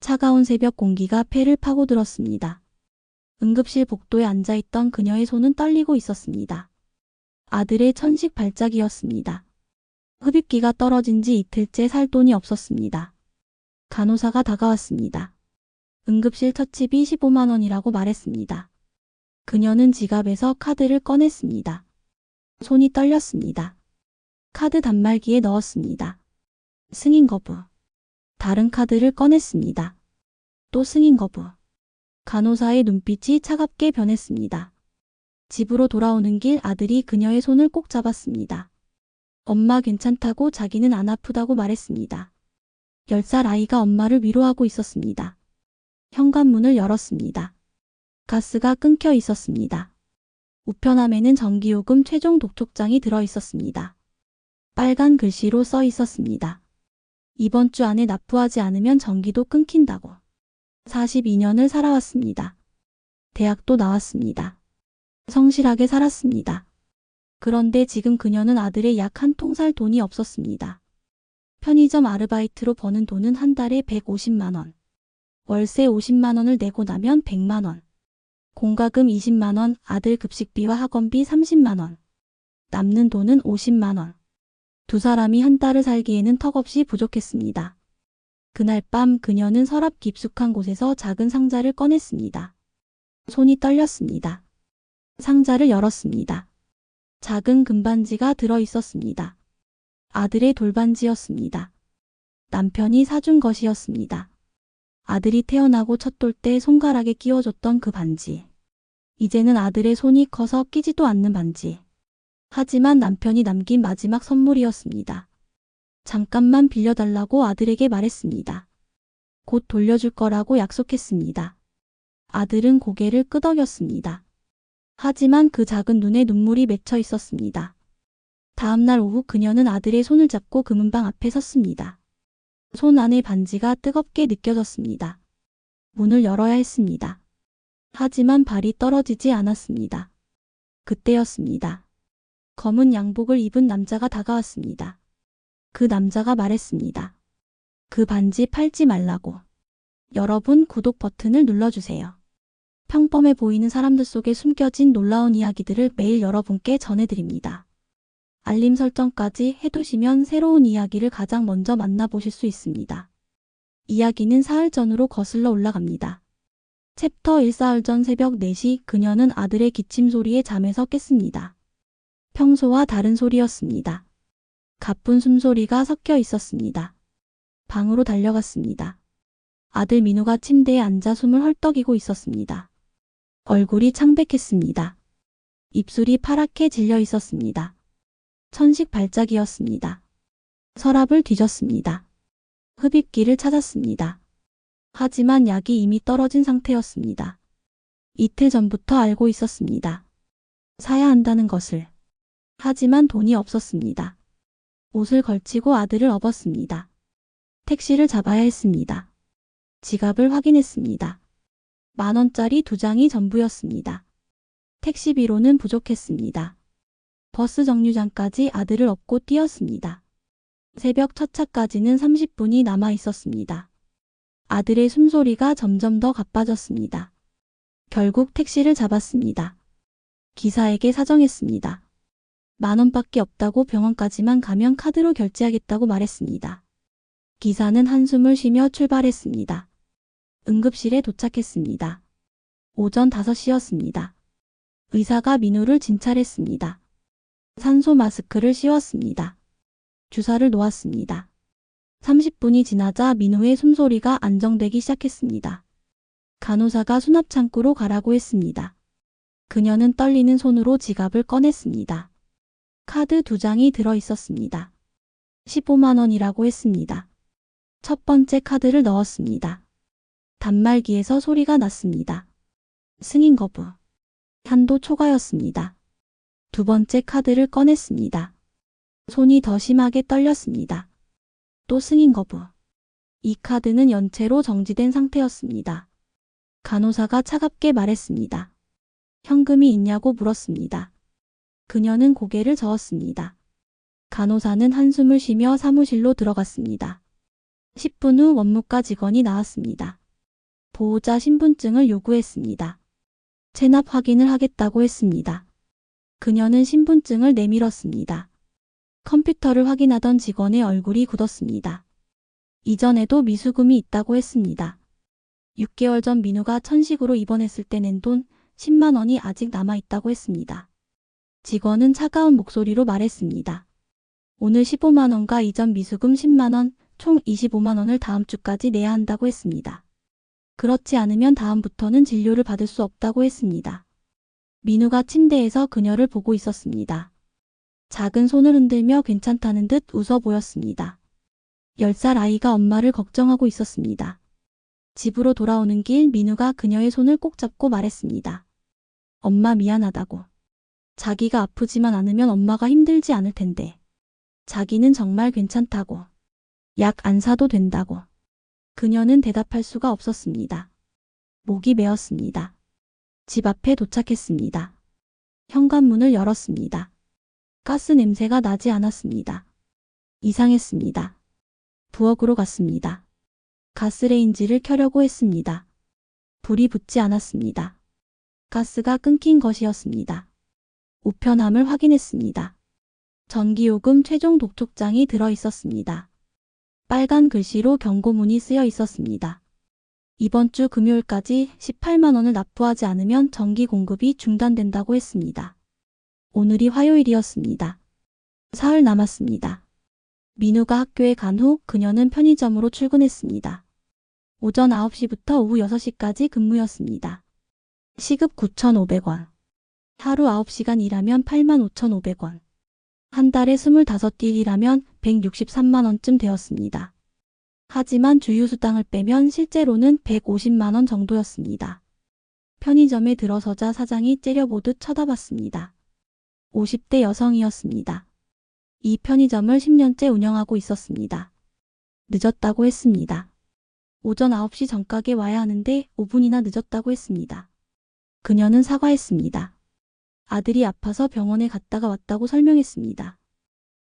차가운 새벽 공기가 폐를 파고들었습니다. 응급실 복도에 앉아있던 그녀의 손은 떨리고 있었습니다. 아들의 천식 발작이었습니다. 흡입기가 떨어진 지 이틀째 살 돈이 없었습니다. 간호사가 다가왔습니다. 응급실 처치비 15만 원이라고 말했습니다. 그녀는 지갑에서 카드를 꺼냈습니다. 손이 떨렸습니다. 카드 단말기에 넣었습니다. 승인 거부. 다른 카드를 꺼냈습니다. 또 승인 거부. 간호사의 눈빛이 차갑게 변했습니다. 집으로 돌아오는 길 아들이 그녀의 손을 꼭 잡았습니다. 엄마 괜찮다고 자기는 안 아프다고 말했습니다. 10살 아이가 엄마를 위로하고 있었습니다. 현관문을 열었습니다. 가스가 끊겨 있었습니다. 우편함에는 전기요금 최종 독촉장이 들어 있었습니다. 빨간 글씨로 써 있었습니다. 이번 주 안에 납부하지 않으면 전기도 끊긴다고. 42년을 살아왔습니다. 대학도 나왔습니다. 성실하게 살았습니다. 그런데 지금 그녀는 아들의 약 한 통 살 돈이 없었습니다. 편의점 아르바이트로 버는 돈은 한 달에 150만 원. 월세 50만 원을 내고 나면 100만 원. 공과금 20만 원, 아들 급식비와 학원비 30만 원. 남는 돈은 50만 원. 두 사람이 한 달을 살기에는 턱없이 부족했습니다. 그날 밤 그녀는 서랍 깊숙한 곳에서 작은 상자를 꺼냈습니다. 손이 떨렸습니다. 상자를 열었습니다. 작은 금반지가 들어 있었습니다. 아들의 돌반지였습니다. 남편이 사준 것이었습니다. 아들이 태어나고 첫 돌 때 손가락에 끼워줬던 그 반지. 이제는 아들의 손이 커서 끼지도 않는 반지. 하지만 남편이 남긴 마지막 선물이었습니다. 잠깐만 빌려달라고 아들에게 말했습니다. 곧 돌려줄 거라고 약속했습니다. 아들은 고개를 끄덕였습니다. 하지만 그 작은 눈에 눈물이 맺혀 있었습니다. 다음 날 오후 그녀는 아들의 손을 잡고 금은방 앞에 섰습니다. 손 안의 반지가 뜨겁게 느껴졌습니다. 문을 열어야 했습니다. 하지만 발이 떨어지지 않았습니다. 그때였습니다. 검은 양복을 입은 남자가 다가왔습니다. 그 남자가 말했습니다. 그 반지 팔지 말라고. 여러분 구독 버튼을 눌러주세요. 평범해 보이는 사람들 속에 숨겨진 놀라운 이야기들을 매일 여러분께 전해드립니다. 알림 설정까지 해두시면 새로운 이야기를 가장 먼저 만나보실 수 있습니다. 이야기는 사흘 전으로 거슬러 올라갑니다. 챕터 1 사흘 전 새벽 4시 그녀는 아들의 기침 소리에 잠에서 깼습니다. 평소와 다른 소리였습니다. 가쁜 숨소리가 섞여 있었습니다. 방으로 달려갔습니다. 아들 민우가 침대에 앉아 숨을 헐떡이고 있었습니다. 얼굴이 창백했습니다. 입술이 파랗게 질려 있었습니다. 천식 발작이었습니다. 서랍을 뒤졌습니다. 흡입기를 찾았습니다. 하지만 약이 이미 떨어진 상태였습니다. 이틀 전부터 알고 있었습니다. 사야 한다는 것을. 하지만 돈이 없었습니다. 옷을 걸치고 아들을 업었습니다. 택시를 잡아야 했습니다. 지갑을 확인했습니다. 10,000원짜리 2장이 전부였습니다. 택시비로는 부족했습니다. 버스 정류장까지 아들을 업고 뛰었습니다. 새벽 첫 차까지는 30분이 남아 있었습니다. 아들의 숨소리가 점점 더 가빠졌습니다. 결국 택시를 잡았습니다. 기사에게 사정했습니다. 10,000원밖에 없다고 병원까지만 가면 카드로 결제하겠다고 말했습니다. 기사는 한숨을 쉬며 출발했습니다. 응급실에 도착했습니다. 오전 5시였습니다. 의사가 민우를 진찰했습니다. 산소 마스크를 씌웠습니다. 주사를 놓았습니다. 30분이 지나자 민우의 숨소리가 안정되기 시작했습니다. 간호사가 수납 창구로 가라고 했습니다. 그녀는 떨리는 손으로 지갑을 꺼냈습니다. 카드 2장이 들어 있었습니다. 15만 원이라고 했습니다. 첫 번째 카드를 넣었습니다. 단말기에서 소리가 났습니다. 승인 거부. 한도 초과였습니다. 두 번째 카드를 꺼냈습니다. 손이 더 심하게 떨렸습니다. 또 승인 거부. 이 카드는 연체로 정지된 상태였습니다. 간호사가 차갑게 말했습니다. 현금이 있냐고 물었습니다. 그녀는 고개를 저었습니다. 간호사는 한숨을 쉬며 사무실로 들어갔습니다. 10분 후 원무과 직원이 나왔습니다. 보호자 신분증을 요구했습니다. 체납 확인을 하겠다고 했습니다. 그녀는 신분증을 내밀었습니다. 컴퓨터를 확인하던 직원의 얼굴이 굳었습니다. 이전에도 미수금이 있다고 했습니다. 6개월 전 민우가 천식으로 입원했을 때 낸 돈 10만 원이 아직 남아있다고 했습니다. 직원은 차가운 목소리로 말했습니다. 오늘 15만 원과 이전 미수금 10만 원, 총 25만 원을 다음 주까지 내야 한다고 했습니다. 그렇지 않으면 다음부터는 진료를 받을 수 없다고 했습니다. 민우가 침대에서 그녀를 보고 있었습니다. 작은 손을 흔들며 괜찮다는 듯 웃어 보였습니다. 10살 아이가 엄마를 걱정하고 있었습니다. 집으로 돌아오는 길 민우가 그녀의 손을 꼭 잡고 말했습니다. 엄마 미안하다고. 자기가 아프지만 않으면 엄마가 힘들지 않을 텐데. 자기는 정말 괜찮다고. 약 안 사도 된다고. 그녀는 대답할 수가 없었습니다. 목이 메었습니다. 집 앞에 도착했습니다. 현관문을 열었습니다. 가스 냄새가 나지 않았습니다. 이상했습니다. 부엌으로 갔습니다. 가스레인지를 켜려고 했습니다. 불이 붙지 않았습니다. 가스가 끊긴 것이었습니다. 우편함을 확인했습니다. 전기요금 최종 독촉장이 들어 있었습니다. 빨간 글씨로 경고문이 쓰여 있었습니다. 이번 주 금요일까지 18만 원을 납부하지 않으면 전기 공급이 중단된다고 했습니다. 오늘이 화요일이었습니다. 사흘 남았습니다. 민우가 학교에 간 후 그녀는 편의점으로 출근했습니다. 오전 9시부터 오후 6시까지 근무였습니다. 시급 9,500원. 하루 9시간 일하면 85,500원. 한 달에 25일 일하면 163만 원쯤 되었습니다. 하지만 주휴수당을 빼면 실제로는 150만 원 정도였습니다. 편의점에 들어서자 사장이 째려보듯 쳐다봤습니다. 50대 여성이었습니다. 이 편의점을 10년째 운영하고 있었습니다. 늦었다고 했습니다. 오전 9시 전가게 와야 하는데 5분이나 늦었다고 했습니다. 그녀는 사과했습니다. 아들이 아파서 병원에 갔다가 왔다고 설명했습니다.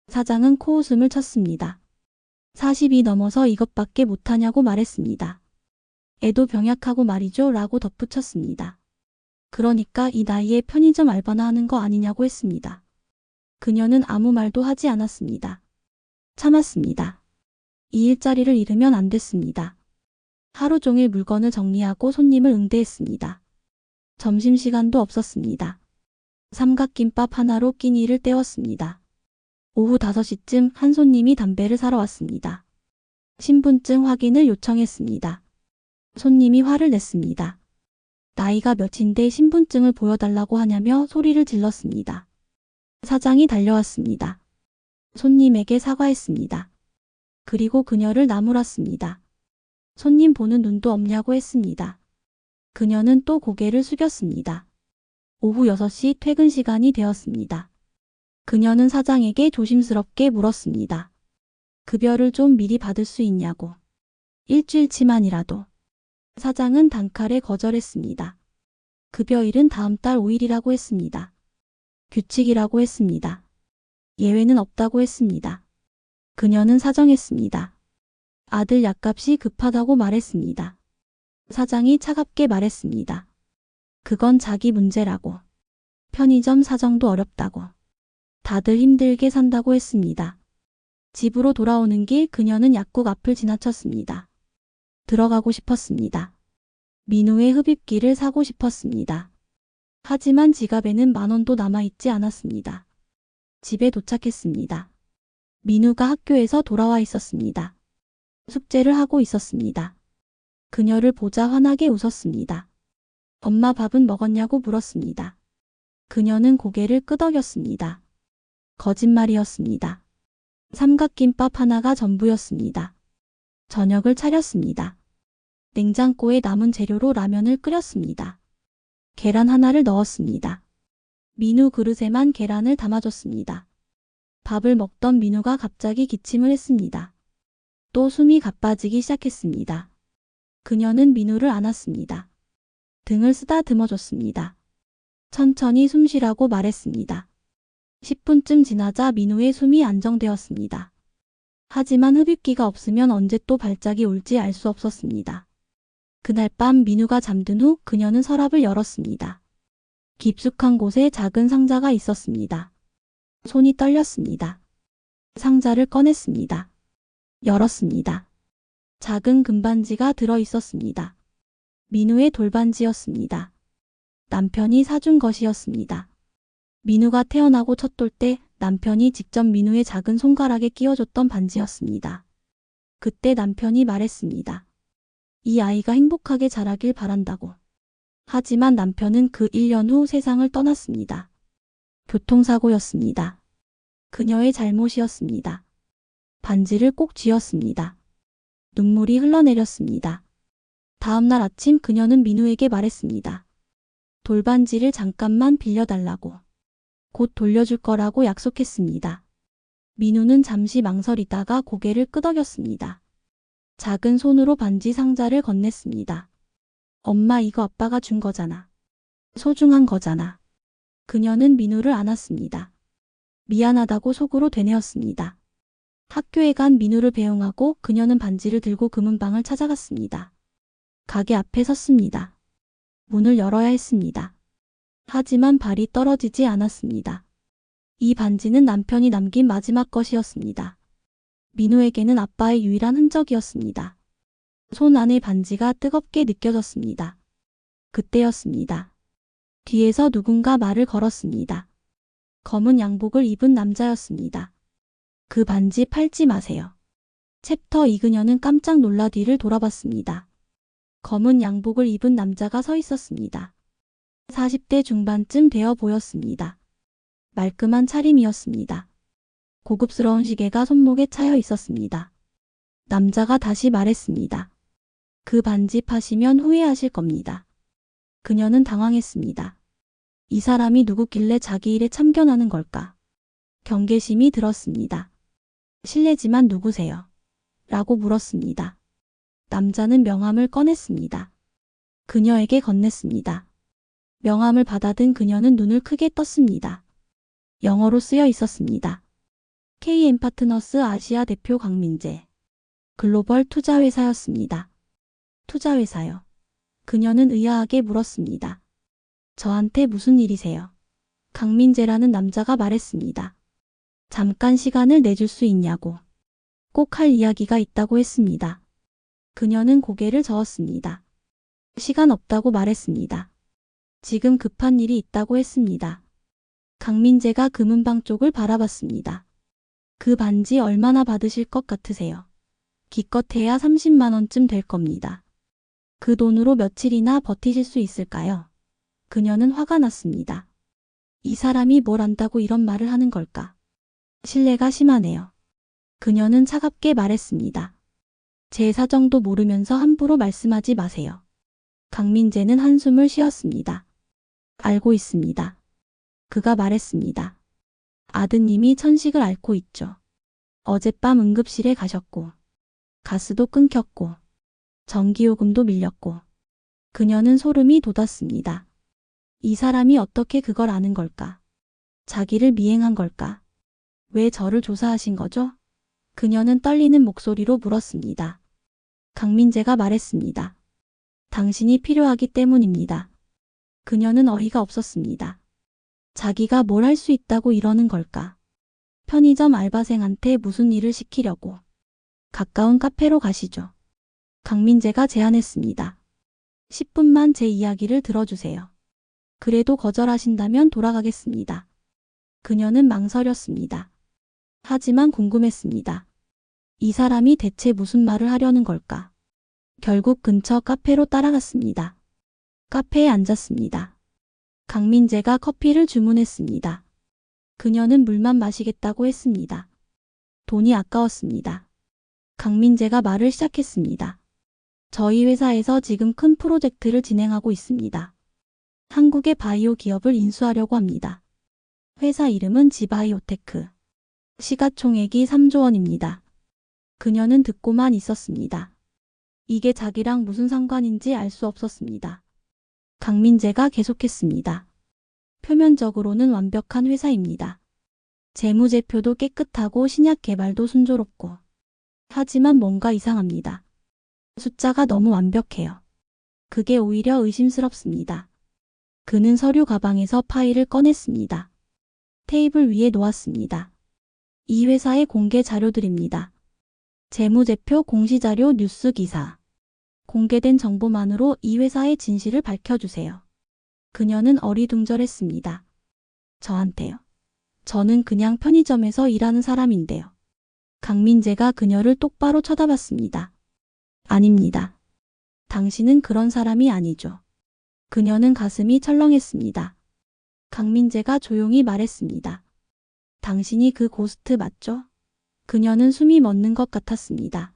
사장은 코웃음을 쳤습니다. 40이 넘어서 이것밖에 못하냐고 말했습니다. 애도 병약하고 말이죠 라고 덧붙였습니다. 그러니까 이 나이에 편의점 알바나 하는 거 아니냐고 했습니다. 그녀는 아무 말도 하지 않았습니다. 참았습니다. 이 일자리를 잃으면 안 됐습니다. 하루 종일 물건을 정리하고 손님을 응대했습니다. 점심시간도 없었습니다. 삼각김밥 하나로 끼니를 때웠습니다. 오후 5시쯤 한 손님이 담배를 사러 왔습니다. 신분증 확인을 요청했습니다. 손님이 화를 냈습니다. 나이가 몇인데 신분증을 보여달라고 하냐며 소리를 질렀습니다. 사장이 달려왔습니다. 손님에게 사과했습니다. 그리고 그녀를 나무랐습니다. 손님 보는 눈도 없냐고 했습니다. 그녀는 또 고개를 숙였습니다. 오후 6시 퇴근 시간이 되었습니다. 그녀는 사장에게 조심스럽게 물었습니다. 급여를 좀 미리 받을 수 있냐고. 일주일치만이라도. 사장은 단칼에 거절했습니다. 급여일은 다음 달 5일이라고 했습니다. 규칙이라고 했습니다. 예외는 없다고 했습니다. 그녀는 사정했습니다. 아들 약값이 급하다고 말했습니다. 사장이 차갑게 말했습니다. 그건 자기 문제라고. 편의점 사정도 어렵다고. 다들 힘들게 산다고 했습니다. 집으로 돌아오는 길 그녀는 약국 앞을 지나쳤습니다. 들어가고 싶었습니다. 민우의 흡입기를 사고 싶었습니다. 하지만 지갑에는 10,000원도 남아있지 않았습니다. 집에 도착했습니다. 민우가 학교에서 돌아와 있었습니다. 숙제를 하고 있었습니다. 그녀를 보자 환하게 웃었습니다. 엄마 밥은 먹었냐고 물었습니다. 그녀는 고개를 끄덕였습니다. 거짓말이었습니다. 삼각김밥 하나가 전부였습니다. 저녁을 차렸습니다. 냉장고에 남은 재료로 라면을 끓였습니다. 계란 하나를 넣었습니다. 민우 그릇에만 계란을 담아줬습니다. 밥을 먹던 민우가 갑자기 기침을 했습니다. 또 숨이 가빠지기 시작했습니다. 그녀는 민우를 안았습니다. 등을 쓰다듬어줬습니다. 천천히 숨 쉬라고 말했습니다. 10분쯤 지나자 민우의 숨이 안정되었습니다. 하지만 흡입기가 없으면 언제 또 발작이 올지 알 수 없었습니다. 그날 밤 민우가 잠든 후 그녀는 서랍을 열었습니다. 깊숙한 곳에 작은 상자가 있었습니다. 손이 떨렸습니다. 상자를 꺼냈습니다. 열었습니다. 작은 금반지가 들어 있었습니다. 민우의 돌반지였습니다. 남편이 사준 것이었습니다. 민우가 태어나고 첫 돌 때 남편이 직접 민우의 작은 손가락에 끼워줬던 반지였습니다. 그때 남편이 말했습니다. 이 아이가 행복하게 자라길 바란다고. 하지만 남편은 그 1년 후 세상을 떠났습니다. 교통사고였습니다. 그녀의 잘못이었습니다. 반지를 꼭 쥐었습니다. 눈물이 흘러내렸습니다. 다음 날 아침 그녀는 민우에게 말했습니다. 돌반지를 잠깐만 빌려달라고. 곧 돌려줄 거라고 약속했습니다. 민우는 잠시 망설이다가 고개를 끄덕였습니다. 작은 손으로 반지 상자를 건넸습니다. 엄마, 이거 아빠가 준 거잖아. 소중한 거잖아. 그녀는 민우를 안았습니다. 미안하다고 속으로 되뇌었습니다. 학교에 간 민우를 배웅하고 그녀는 반지를 들고 금은방을 찾아갔습니다. 가게 앞에 섰습니다. 문을 열어야 했습니다. 하지만 발이 떨어지지 않았습니다. 이 반지는 남편이 남긴 마지막 것이었습니다. 민우에게는 아빠의 유일한 흔적이었습니다. 손 안의 반지가 뜨겁게 느껴졌습니다. 그때였습니다. 뒤에서 누군가 말을 걸었습니다. 검은 양복을 입은 남자였습니다. 그 반지 팔지 마세요. 챕터 2. 그녀는 깜짝 놀라 뒤를 돌아봤습니다. 검은 양복을 입은 남자가 서 있었습니다. 40대 중반쯤 되어 보였습니다. 말끔한 차림이었습니다. 고급스러운 시계가 손목에 차여 있었습니다. 남자가 다시 말했습니다. 그 반지 파시면 후회하실 겁니다. 그녀는 당황했습니다. 이 사람이 누구길래 자기 일에 참견하는 걸까? 경계심이 들었습니다. 실례지만 누구세요? 라고 물었습니다. 남자는 명함을 꺼냈습니다. 그녀에게 건넸습니다. 명함을 받아든 그녀는 눈을 크게 떴습니다. 영어로 쓰여 있었습니다. KM 파트너스 아시아 대표 강민재. 글로벌 투자회사였습니다. 투자회사요. 그녀는 의아하게 물었습니다. 저한테 무슨 일이세요? 강민재라는 남자가 말했습니다. 잠깐 시간을 내줄 수 있냐고. 꼭 할 이야기가 있다고 했습니다. 그녀는 고개를 저었습니다. 시간 없다고 말했습니다. 지금 급한 일이 있다고 했습니다. 강민재가 금은방 쪽을 바라봤습니다. 그 반지 얼마나 받으실 것 같으세요? 기껏해야 30만 원쯤 될 겁니다. 그 돈으로 며칠이나 버티실 수 있을까요? 그녀는 화가 났습니다. 이 사람이 뭘 안다고 이런 말을 하는 걸까? 신뢰가 심하네요. 그녀는 차갑게 말했습니다. 제 사정도 모르면서 함부로 말씀하지 마세요. 강민재는 한숨을 쉬었습니다. 알고 있습니다. 그가 말했습니다. 아드님이 천식을 앓고 있죠. 어젯밤 응급실에 가셨고, 가스도 끊겼고, 전기요금도 밀렸고. 그녀는 소름이 돋았습니다. 이 사람이 어떻게 그걸 아는 걸까? 자기를 미행한 걸까? 왜 저를 조사하신 거죠? 그녀는 떨리는 목소리로 물었습니다. 강민재가 말했습니다. 당신이 필요하기 때문입니다. 그녀는 어이가 없었습니다. 자기가 뭘 할 수 있다고 이러는 걸까? 편의점 알바생한테 무슨 일을 시키려고. 가까운 카페로 가시죠. 강민재가 제안했습니다. 10분만 제 이야기를 들어주세요. 그래도 거절하신다면 돌아가겠습니다. 그녀는 망설였습니다. 하지만 궁금했습니다. 이 사람이 대체 무슨 말을 하려는 걸까? 결국 근처 카페로 따라갔습니다. 카페에 앉았습니다. 강민재가 커피를 주문했습니다. 그녀는 물만 마시겠다고 했습니다. 돈이 아까웠습니다. 강민재가 말을 시작했습니다. 저희 회사에서 지금 큰 프로젝트를 진행하고 있습니다. 한국의 바이오 기업을 인수하려고 합니다. 회사 이름은 지바이오테크. 시가총액이 3조 원입니다. 그녀는 듣고만 있었습니다. 이게 자기랑 무슨 상관인지 알 수 없었습니다. 강민재가 계속했습니다. 표면적으로는 완벽한 회사입니다. 재무제표도 깨끗하고 신약 개발도 순조롭고 하지만 뭔가 이상합니다. 숫자가 너무 완벽해요. 그게 오히려 의심스럽습니다. 그는 서류 가방에서 파일을 꺼냈습니다. 테이블 위에 놓았습니다. 이 회사의 공개 자료들입니다. 재무제표, 공시자료, 뉴스 기사. 공개된 정보만으로 이 회사의 진실을 밝혀주세요. 그녀는 어리둥절했습니다. 저한테요. 저는 그냥 편의점에서 일하는 사람인데요. 강민재가 그녀를 똑바로 쳐다봤습니다. 아닙니다. 당신은 그런 사람이 아니죠. 그녀는 가슴이 철렁했습니다. 강민재가 조용히 말했습니다. 당신이 그 고스트 맞죠? 그녀는 숨이 멎는 것 같았습니다.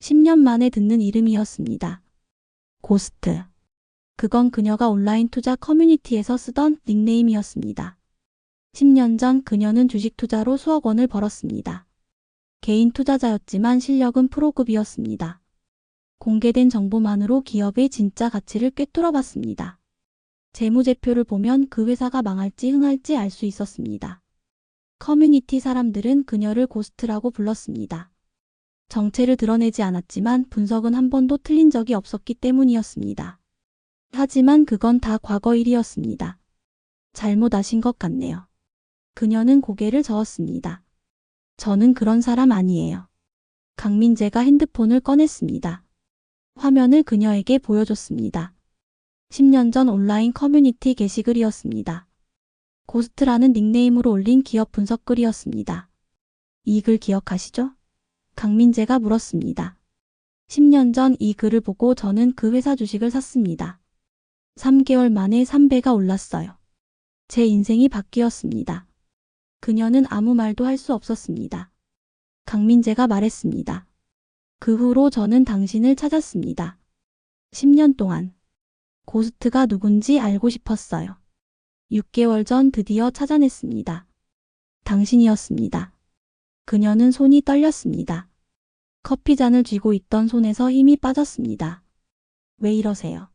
10년 만에 듣는 이름이었습니다. 고스트. 그건 그녀가 온라인 투자 커뮤니티에서 쓰던 닉네임이었습니다. 10년 전 그녀는 주식 투자로 수억 원을 벌었습니다. 개인 투자자였지만 실력은 프로급이었습니다. 공개된 정보만으로 기업의 진짜 가치를 꿰뚫어 봤습니다. 재무제표를 보면 그 회사가 망할지 흥할지 알 수 있었습니다. 커뮤니티 사람들은 그녀를 고스트라고 불렀습니다. 정체를 드러내지 않았지만 분석은 한 번도 틀린 적이 없었기 때문이었습니다. 하지만 그건 다 과거 일이었습니다. 잘못 아신 것 같네요. 그녀는 고개를 저었습니다. 저는 그런 사람 아니에요. 강민재가 핸드폰을 꺼냈습니다. 화면을 그녀에게 보여줬습니다. 10년 전 온라인 커뮤니티 게시글이었습니다. 고스트라는 닉네임으로 올린 기업 분석글이었습니다. 이 글 기억하시죠? 강민재가 물었습니다. 10년 전 이 글을 보고 저는 그 회사 주식을 샀습니다. 3개월 만에 3배가 올랐어요. 제 인생이 바뀌었습니다. 그녀는 아무 말도 할 수 없었습니다. 강민재가 말했습니다. 그 후로 저는 당신을 찾았습니다. 10년 동안. 고스트가 누군지 알고 싶었어요. 6개월 전 드디어 찾아냈습니다. 당신이었습니다. 그녀는 손이 떨렸습니다. 커피잔을 쥐고 있던 손에서 힘이 빠졌습니다. 왜 이러세요?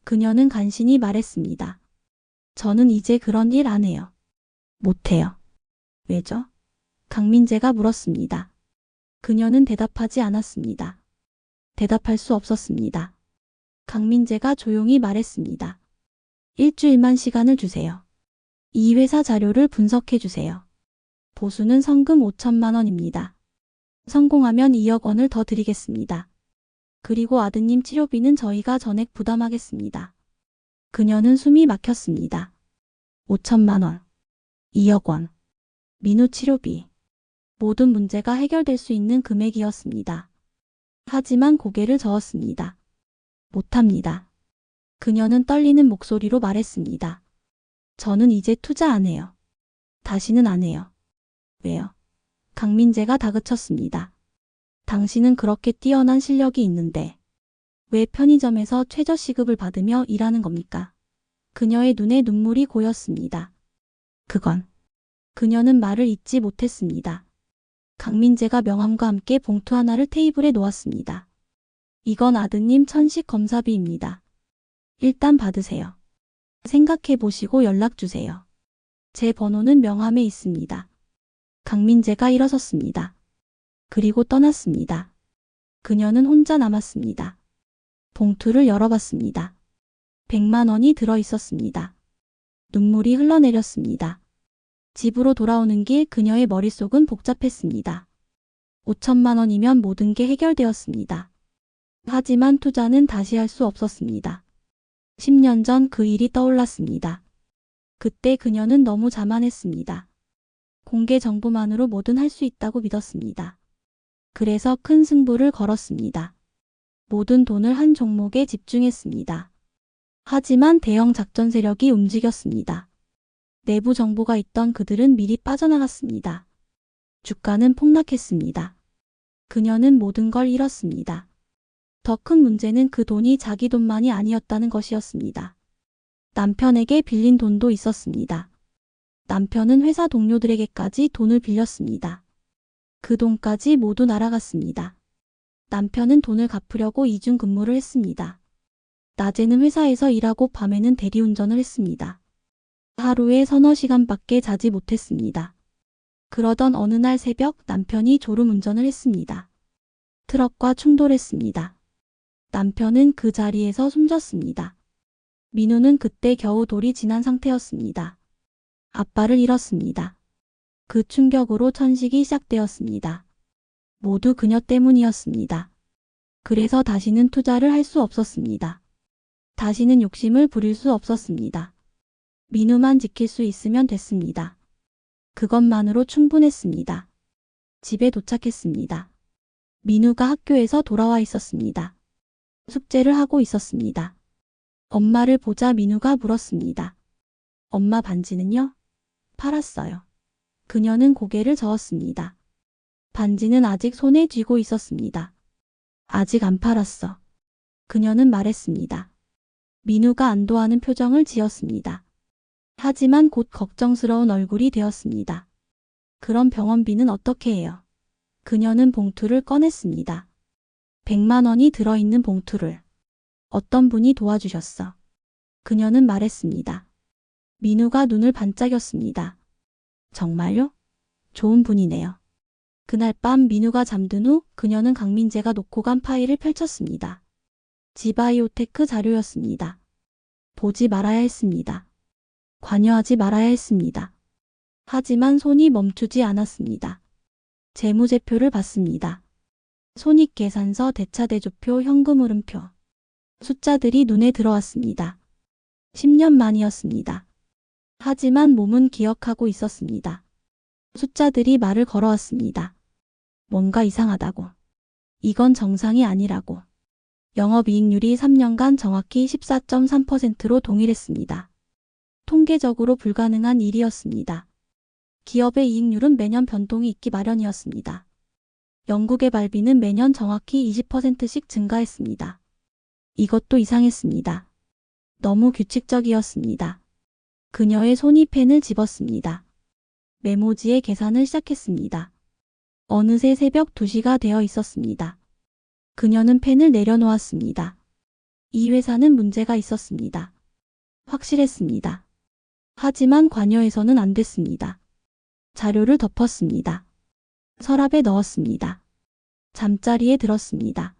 그녀는 간신히 말했습니다. 저는 이제 그런 일 안 해요. 못해요. 왜죠? 강민재가 물었습니다. 그녀는 대답하지 않았습니다. 대답할 수 없었습니다. 강민재가 조용히 말했습니다. 일주일만 시간을 주세요. 이 회사 자료를 분석해 주세요. 보수는 성금 5천만 원입니다. 성공하면 2억 원을 더 드리겠습니다. 그리고 아드님 치료비는 저희가 전액 부담하겠습니다. 그녀는 숨이 막혔습니다. 5천만 원, 2억 원, 민우 치료비. 모든 문제가 해결될 수 있는 금액이었습니다. 하지만 고개를 저었습니다. 못합니다. 그녀는 떨리는 목소리로 말했습니다. 저는 이제 투자 안 해요. 다시는 안 해요. 왜요? 강민재가 다그쳤습니다. 당신은 그렇게 뛰어난 실력이 있는데 왜 편의점에서 최저 시급을 받으며 일하는 겁니까? 그녀의 눈에 눈물이 고였습니다. 그녀는 말을 잇지 못했습니다. 강민재가 명함과 함께 봉투 하나를 테이블에 놓았습니다. 이건 아드님 천식 검사비입니다. 일단 받으세요. 생각해 보시고 연락 주세요. 제 번호는 명함에 있습니다. 강민재가 일어섰습니다. 그리고 떠났습니다. 그녀는 혼자 남았습니다. 봉투를 열어봤습니다. 100만 원이 들어 있었습니다. 눈물이 흘러내렸습니다. 집으로 돌아오는 길 그녀의 머릿속은 복잡했습니다. 5천만 원이면 모든 게 해결되었습니다. 하지만 투자는 다시 할 수 없었습니다. 10년 전 그 일이 떠올랐습니다. 그때 그녀는 너무 자만했습니다. 공개 정보만으로 뭐든 할 수 있다고 믿었습니다. 그래서 큰 승부를 걸었습니다. 모든 돈을 한 종목에 집중했습니다. 하지만 대형 작전 세력이 움직였습니다. 내부 정보가 있던 그들은 미리 빠져나갔습니다. 주가는 폭락했습니다. 그녀는 모든 걸 잃었습니다. 더 큰 문제는 그 돈이 자기 돈만이 아니었다는 것이었습니다. 남편에게 빌린 돈도 있었습니다. 남편은 회사 동료들에게까지 돈을 빌렸습니다. 그 돈까지 모두 날아갔습니다. 남편은 돈을 갚으려고 이중 근무를 했습니다. 낮에는 회사에서 일하고 밤에는 대리운전을 했습니다. 하루에 서너 시간밖에 자지 못했습니다. 그러던 어느 날 새벽 남편이 졸음운전을 했습니다. 트럭과 충돌했습니다. 남편은 그 자리에서 숨졌습니다. 민우는 그때 겨우 돌이 지난 상태였습니다. 아빠를 잃었습니다. 그 충격으로 천식이 시작되었습니다. 모두 그녀 때문이었습니다. 그래서 다시는 투자를 할 수 없었습니다. 다시는 욕심을 부릴 수 없었습니다. 민우만 지킬 수 있으면 됐습니다. 그것만으로 충분했습니다. 집에 도착했습니다. 민우가 학교에서 돌아와 있었습니다. 숙제를 하고 있었습니다. 엄마를 보자 민우가 물었습니다. 엄마 반지는요? 팔았어요. 그녀는 고개를 저었습니다. 반지는 아직 손에 쥐고 있었습니다. 아직 안 팔았어. 그녀는 말했습니다. 민우가 안도하는 표정을 지었습니다. 하지만 곧 걱정스러운 얼굴이 되었습니다. 그럼 병원비는 어떻게 해요? 그녀는 봉투를 꺼냈습니다. 100만 원이 들어있는 봉투를. 어떤 분이 도와주셨어? 그녀는 말했습니다. 민우가 눈을 반짝였습니다. 정말요? 좋은 분이네요. 그날 밤 민우가 잠든 후 그녀는 강민재가 놓고 간 파일을 펼쳤습니다. 지바이오테크 자료였습니다. 보지 말아야 했습니다. 관여하지 말아야 했습니다. 하지만 손이 멈추지 않았습니다. 재무제표를 봤습니다. 손익계산서, 대차대조표, 현금흐름표. 숫자들이 눈에 들어왔습니다. 10년 만이었습니다. 하지만 몸은 기억하고 있었습니다. 숫자들이 말을 걸어왔습니다. 뭔가 이상하다고. 이건 정상이 아니라고. 영업이익률이 3년간 정확히 14.3%로 동일했습니다. 통계적으로 불가능한 일이었습니다. 기업의 이익률은 매년 변동이 있기 마련이었습니다. 연구개발비는 매년 정확히 20%씩 증가했습니다. 이것도 이상했습니다. 너무 규칙적이었습니다. 그녀의 손이 펜을 집었습니다. 메모지에 계산을 시작했습니다. 어느새 새벽 2시가 되어 있었습니다. 그녀는 펜을 내려놓았습니다. 이 회사는 문제가 있었습니다. 확실했습니다. 하지만 관여해서는 안 됐습니다. 자료를 덮었습니다. 서랍에 넣었습니다. 잠자리에 들었습니다.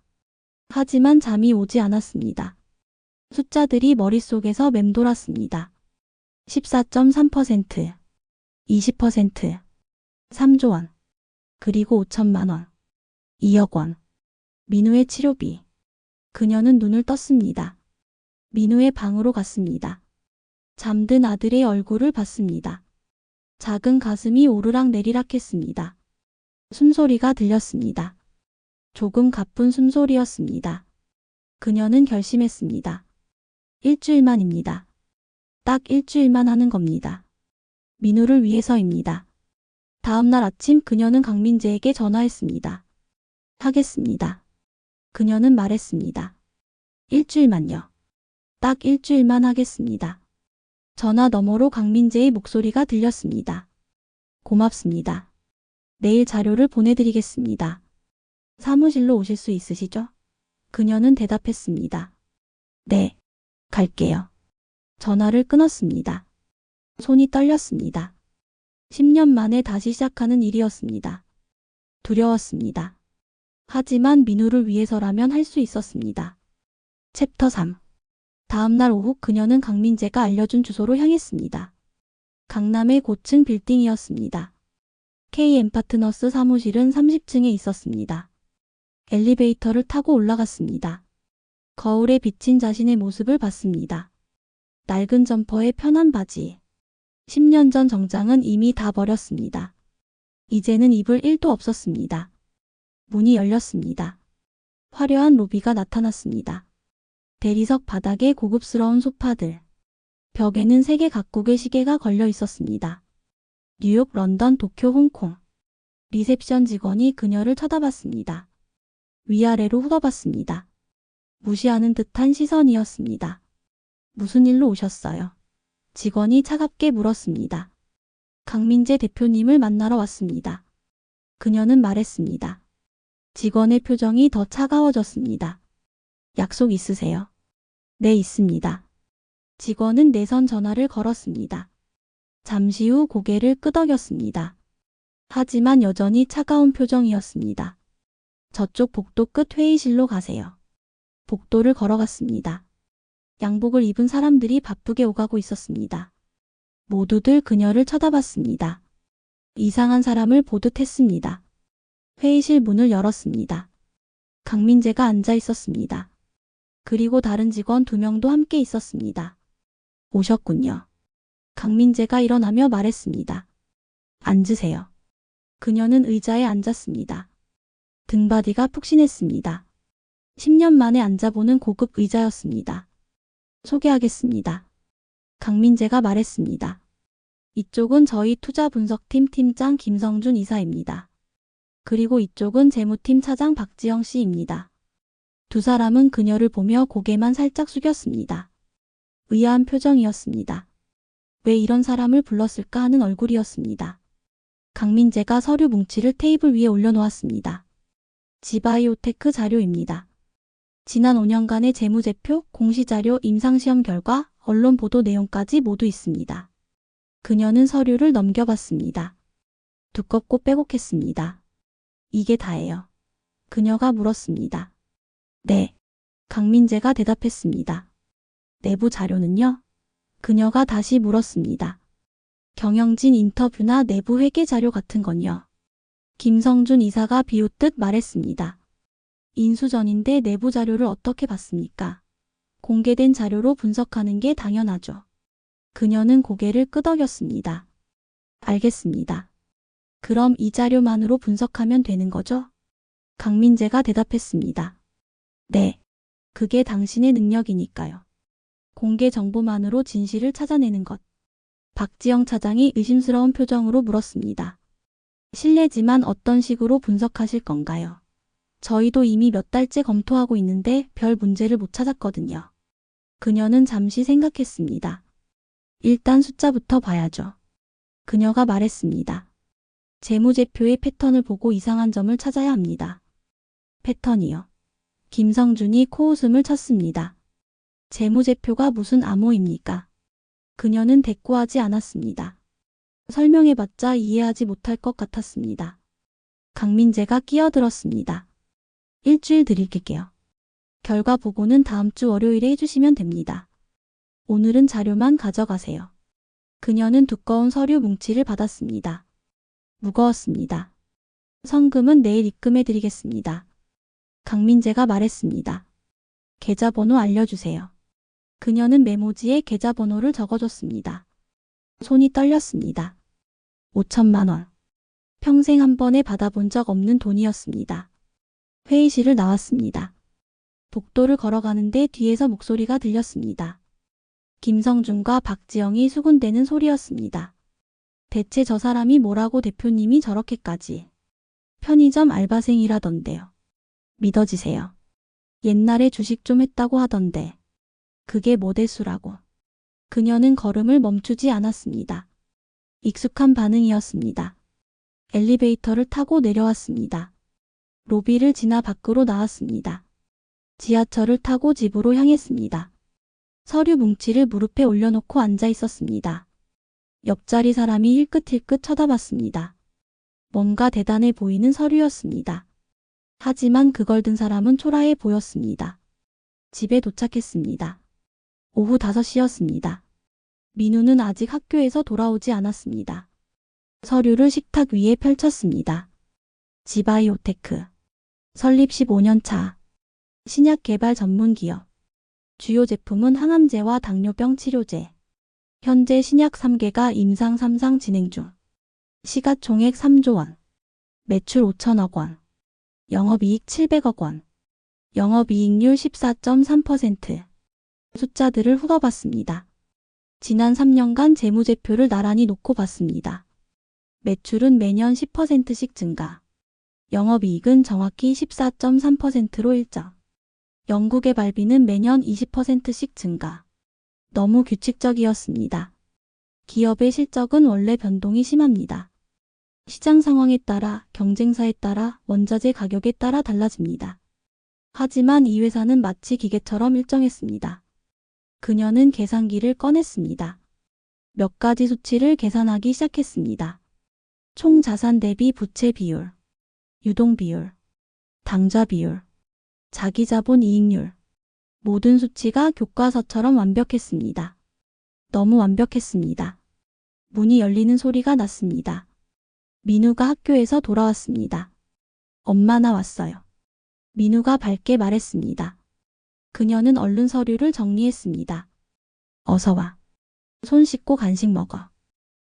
하지만 잠이 오지 않았습니다. 숫자들이 머릿속에서 맴돌았습니다. 14.3%, 20%, 3조 원, 그리고 5천만 원, 2억 원. 민우의 치료비. 그녀는 눈을 떴습니다. 민우의 방으로 갔습니다. 잠든 아들의 얼굴을 봤습니다. 작은 가슴이 오르락 내리락 했습니다. 숨소리가 들렸습니다. 조금 가쁜 숨소리였습니다. 그녀는 결심했습니다. 일주일만입니다. 딱 일주일만 하는 겁니다. 민우를 위해서입니다. 다음 날 아침 그녀는 강민재에게 전화했습니다. 하겠습니다. 그녀는 말했습니다. 일주일만요. 딱 일주일만 하겠습니다. 전화 너머로 강민재의 목소리가 들렸습니다. 고맙습니다. 내일 자료를 보내드리겠습니다. 사무실로 오실 수 있으시죠? 그녀는 대답했습니다. 네, 갈게요. 전화를 끊었습니다. 손이 떨렸습니다. 10년 만에 다시 시작하는 일이었습니다. 두려웠습니다. 하지만 민우를 위해서라면 할 수 있었습니다. 챕터 3. 다음 날 오후 그녀는 강민재가 알려준 주소로 향했습니다. 강남의 고층 빌딩이었습니다. KM파트너스 사무실은 30층에 있었습니다. 엘리베이터를 타고 올라갔습니다. 거울에 비친 자신의 모습을 봤습니다. 낡은 점퍼에 편한 바지. 10년 전 정장은 이미 다 버렸습니다. 이제는 입을 1도 없었습니다. 문이 열렸습니다. 화려한 로비가 나타났습니다. 대리석 바닥에 고급스러운 소파들. 벽에는 세계 각국의 시계가 걸려 있었습니다. 뉴욕, 런던, 도쿄, 홍콩. 리셉션 직원이 그녀를 쳐다봤습니다. 위아래로 훑어봤습니다. 무시하는 듯한 시선이었습니다. 무슨 일로 오셨어요? 직원이 차갑게 물었습니다. 강민재 대표님을 만나러 왔습니다. 그녀는 말했습니다. 직원의 표정이 더 차가워졌습니다. 약속 있으세요? 네, 있습니다. 직원은 내선 전화를 걸었습니다. 잠시 후 고개를 끄덕였습니다. 하지만 여전히 차가운 표정이었습니다. 저쪽 복도 끝 회의실로 가세요. 복도를 걸어갔습니다. 양복을 입은 사람들이 바쁘게 오가고 있었습니다. 모두들 그녀를 쳐다봤습니다. 이상한 사람을 보듯 했습니다. 회의실 문을 열었습니다. 강민재가 앉아 있었습니다. 그리고 다른 직원 2명도 함께 있었습니다. 오셨군요. 강민재가 일어나며 말했습니다. 앉으세요. 그녀는 의자에 앉았습니다. 등받이가 푹신했습니다. 10년 만에 앉아보는 고급 의자였습니다. 소개하겠습니다. 강민재가 말했습니다. 이쪽은 저희 투자분석팀 팀장 김성준 이사입니다. 그리고 이쪽은 재무팀 차장 박지영 씨입니다. 두 사람은 그녀를 보며 고개만 살짝 숙였습니다. 의아한 표정이었습니다. 왜 이런 사람을 불렀을까 하는 얼굴이었습니다. 강민재가 서류 뭉치를 테이블 위에 올려놓았습니다. 지바이오테크 자료입니다. 지난 5년간의 재무제표, 공시자료, 임상시험 결과, 언론 보도 내용까지 모두 있습니다. 그녀는 서류를 넘겨봤습니다. 두껍고 빼곡했습니다. 이게 다예요. 그녀가 물었습니다. 네. 강민재가 대답했습니다. 내부 자료는요? 그녀가 다시 물었습니다. 경영진 인터뷰나 내부 회계 자료 같은 건요? 김성준 이사가 비웃듯 말했습니다. 인수 전인데 내부 자료를 어떻게 봤습니까? 공개된 자료로 분석하는 게 당연하죠. 그녀는 고개를 끄덕였습니다. 알겠습니다. 그럼 이 자료만으로 분석하면 되는 거죠? 강민재가 대답했습니다. 네. 그게 당신의 능력이니까요. 공개 정보만으로 진실을 찾아내는 것. 박지영 차장이 의심스러운 표정으로 물었습니다. 실례지만 어떤 식으로 분석하실 건가요? 저희도 이미 몇 달째 검토하고 있는데 별 문제를 못 찾았거든요. 그녀는 잠시 생각했습니다. 일단 숫자부터 봐야죠. 그녀가 말했습니다. 재무제표의 패턴을 보고 이상한 점을 찾아야 합니다. 패턴이요. 김성준이 코웃음을 쳤습니다. 재무제표가 무슨 암호입니까? 그녀는 대꾸하지 않았습니다. 설명해봤자 이해하지 못할 것 같았습니다. 강민재가 끼어들었습니다. 일주일 드릴게요. 결과 보고는 다음 주 월요일에 해주시면 됩니다. 오늘은 자료만 가져가세요. 그녀는 두꺼운 서류 뭉치를 받았습니다. 무거웠습니다. 성금은 내일 입금해드리겠습니다. 강민재가 말했습니다. 계좌번호 알려주세요. 그녀는 메모지에 계좌번호를 적어줬습니다. 손이 떨렸습니다. 5천만 원. 평생 한 번에 받아본 적 없는 돈이었습니다. 회의실을 나왔습니다. 복도를 걸어가는데 뒤에서 목소리가 들렸습니다. 김성준과 박지영이 수군대는 소리였습니다. 대체 저 사람이 뭐라고 대표님이 저렇게까지. 편의점 알바생이라던데요. 믿어지세요. 옛날에 주식 좀 했다고 하던데. 그게 뭐 대수라고. 그녀는 걸음을 멈추지 않았습니다. 익숙한 반응이었습니다. 엘리베이터를 타고 내려왔습니다. 로비를 지나 밖으로 나왔습니다. 지하철을 타고 집으로 향했습니다. 서류 뭉치를 무릎에 올려놓고 앉아 있었습니다. 옆자리 사람이 힐끗힐끗 쳐다봤습니다. 뭔가 대단해 보이는 서류였습니다. 하지만 그걸 든 사람은 초라해 보였습니다. 집에 도착했습니다. 오후 5시였습니다. 민우는 아직 학교에서 돌아오지 않았습니다. 서류를 식탁 위에 펼쳤습니다. 지바이오테크. 설립 15년 차. 신약 개발 전문 기업. 주요 제품은 항암제와 당뇨병 치료제. 현재 신약 3개가 임상 3상 진행 중. 시가총액 3조 원. 매출 5천억 원. 영업이익 700억 원. 영업이익률 14.3%. 숫자들을 훑어봤습니다. 지난 3년간 재무제표를 나란히 놓고 봤습니다. 매출은 매년 10%씩 증가. 영업이익은 정확히 14.3%로 일정. 연구개발비는 매년 20%씩 증가. 너무 규칙적이었습니다. 기업의 실적은 원래 변동이 심합니다. 시장 상황에 따라, 경쟁사에 따라, 원자재 가격에 따라 달라집니다. 하지만 이 회사는 마치 기계처럼 일정했습니다. 그녀는 계산기를 꺼냈습니다. 몇 가지 수치를 계산하기 시작했습니다. 총 자산 대비 부채 비율, 유동 비율, 당좌 비율, 자기자본 이익률, 모든 수치가 교과서처럼 완벽했습니다. 너무 완벽했습니다. 문이 열리는 소리가 났습니다. 민우가 학교에서 돌아왔습니다. 엄마 나 왔어요. 민우가 밝게 말했습니다. 그녀는 얼른 서류를 정리했습니다. 어서 와. 손 씻고 간식 먹어.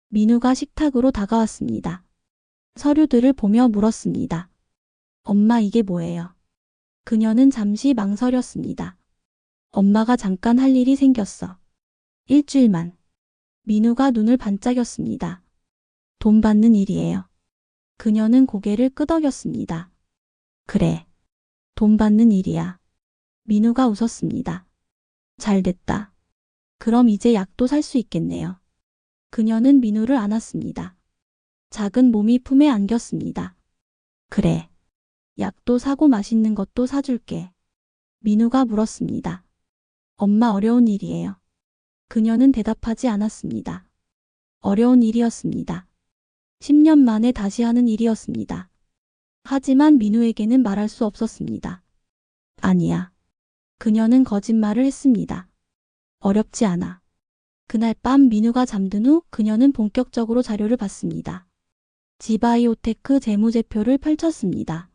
민우가 식탁으로 다가왔습니다. 서류들을 보며 물었습니다. 엄마 이게 뭐예요? 그녀는 잠시 망설였습니다. 엄마가 잠깐 할 일이 생겼어. 일주일만. 민우가 눈을 반짝였습니다. 돈 받는 일이에요. 그녀는 고개를 끄덕였습니다. 그래. 돈 받는 일이야. 민우가 웃었습니다. 잘 됐다. 그럼 이제 약도 살 수 있겠네요. 그녀는 민우를 안았습니다. 작은 몸이 품에 안겼습니다. 그래. 약도 사고 맛있는 것도 사줄게. 민우가 물었습니다. 엄마 어려운 일이에요. 그녀는 대답하지 않았습니다. 어려운 일이었습니다. 10년 만에 다시 하는 일이었습니다. 하지만 민우에게는 말할 수 없었습니다. 아니야. 그녀는 거짓말을 했습니다. 어렵지 않아. 그날 밤 민우가 잠든 후 그녀는 본격적으로 자료를 봤습니다. 지바이오테크 재무제표를 펼쳤습니다.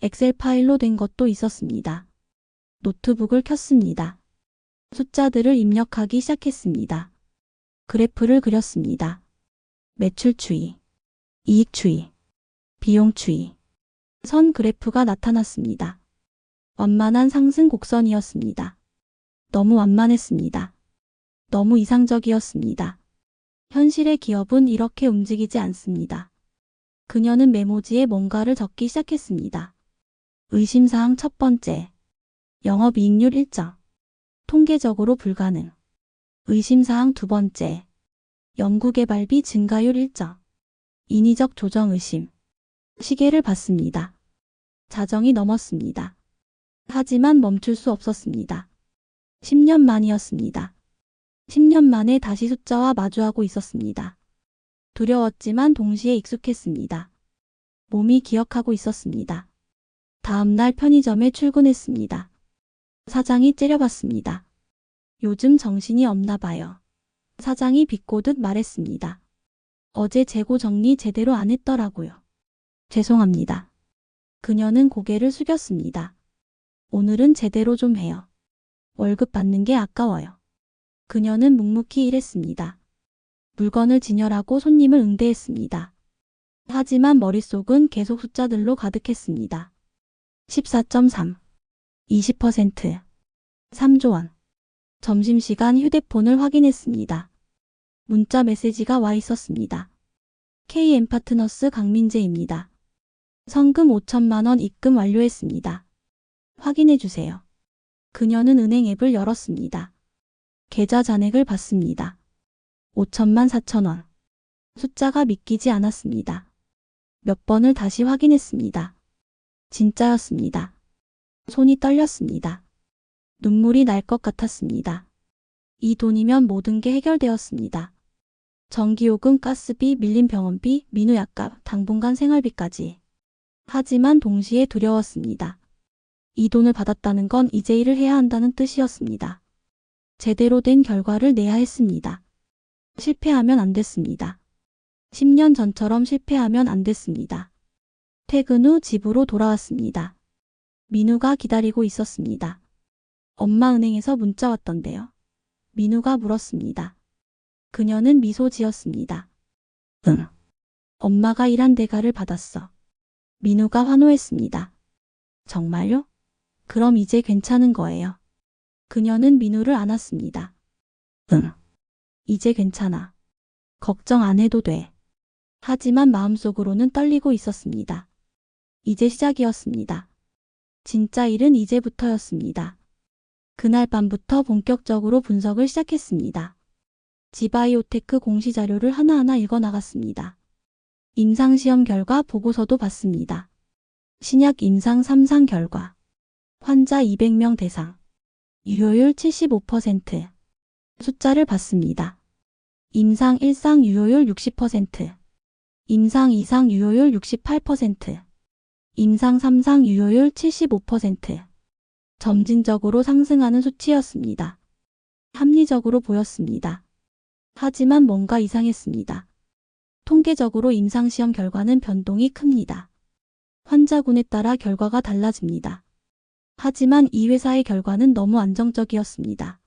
엑셀 파일로 된 것도 있었습니다. 노트북을 켰습니다. 숫자들을 입력하기 시작했습니다. 그래프를 그렸습니다. 매출 추이, 이익 추이, 비용 추이. 선 그래프가 나타났습니다. 완만한 상승 곡선이었습니다. 너무 완만했습니다. 너무 이상적이었습니다. 현실의 기업은 이렇게 움직이지 않습니다. 그녀는 메모지에 뭔가를 적기 시작했습니다. 의심사항 첫 번째. 영업이익률 일정. 통계적으로 불가능. 의심사항 두 번째. 연구개발비 증가율 일정. 인위적 조정 의심. 시계를 봤습니다. 자정이 넘었습니다. 하지만 멈출 수 없었습니다. 10년 만이었습니다. 10년 만에 다시 숫자와 마주하고 있었습니다. 두려웠지만 동시에 익숙했습니다. 몸이 기억하고 있었습니다. 다음 날 편의점에 출근했습니다. 사장이 째려봤습니다. 요즘 정신이 없나 봐요. 사장이 비꼬듯 말했습니다. 어제 재고 정리 제대로 안 했더라고요. 죄송합니다. 그녀는 고개를 숙였습니다. 오늘은 제대로 좀 해요. 월급 받는 게 아까워요. 그녀는 묵묵히 일했습니다. 물건을 진열하고 손님을 응대했습니다. 하지만 머릿속은 계속 숫자들로 가득했습니다. 14.3, 20%, 3조 원. 점심시간 휴대폰을 확인했습니다. 문자 메시지가 와 있었습니다. KM파트너스 강민재입니다. 성금 5천만 원 입금 완료했습니다. 확인해 주세요. 그녀는 은행 앱을 열었습니다. 계좌 잔액을 봤습니다. 5천만 4천 원. 숫자가 믿기지 않았습니다. 몇 번을 다시 확인했습니다. 진짜였습니다. 손이 떨렸습니다. 눈물이 날 것 같았습니다. 이 돈이면 모든 게 해결되었습니다. 전기요금, 가스비, 밀린 병원비, 민우 약값, 당분간 생활비까지. 하지만 동시에 두려웠습니다. 이 돈을 받았다는 건 이제 일을 해야 한다는 뜻이었습니다. 제대로 된 결과를 내야 했습니다. 실패하면 안 됐습니다. 10년 전처럼 실패하면 안 됐습니다. 퇴근 후 집으로 돌아왔습니다. 민우가 기다리고 있었습니다. 엄마 은행에서 문자 왔던데요. 민우가 물었습니다. 그녀는 미소 지었습니다. 응. 엄마가 일한 대가를 받았어. 민우가 환호했습니다. 정말요? 그럼 이제 괜찮은 거예요. 그녀는 민우를 안았습니다. 응. 이제 괜찮아. 걱정 안 해도 돼. 하지만 마음속으로는 떨리고 있었습니다. 이제 시작이었습니다. 진짜 일은 이제부터였습니다. 그날 밤부터 본격적으로 분석을 시작했습니다. 지바이오테크 공시자료를 하나하나 읽어나갔습니다. 임상시험 결과 보고서도 봤습니다. 신약 임상 3상 결과. 환자 200명 대상. 유효율 75%. 숫자를 봤습니다. 임상 1상 유효율 60%. 임상 2상 유효율 68%. 임상 3상 유효율 75%. 점진적으로 상승하는 수치였습니다. 합리적으로 보였습니다. 하지만 뭔가 이상했습니다. 통계적으로 임상시험 결과는 변동이 큽니다. 환자군에 따라 결과가 달라집니다. 하지만 이 회사의 결과는 너무 안정적이었습니다.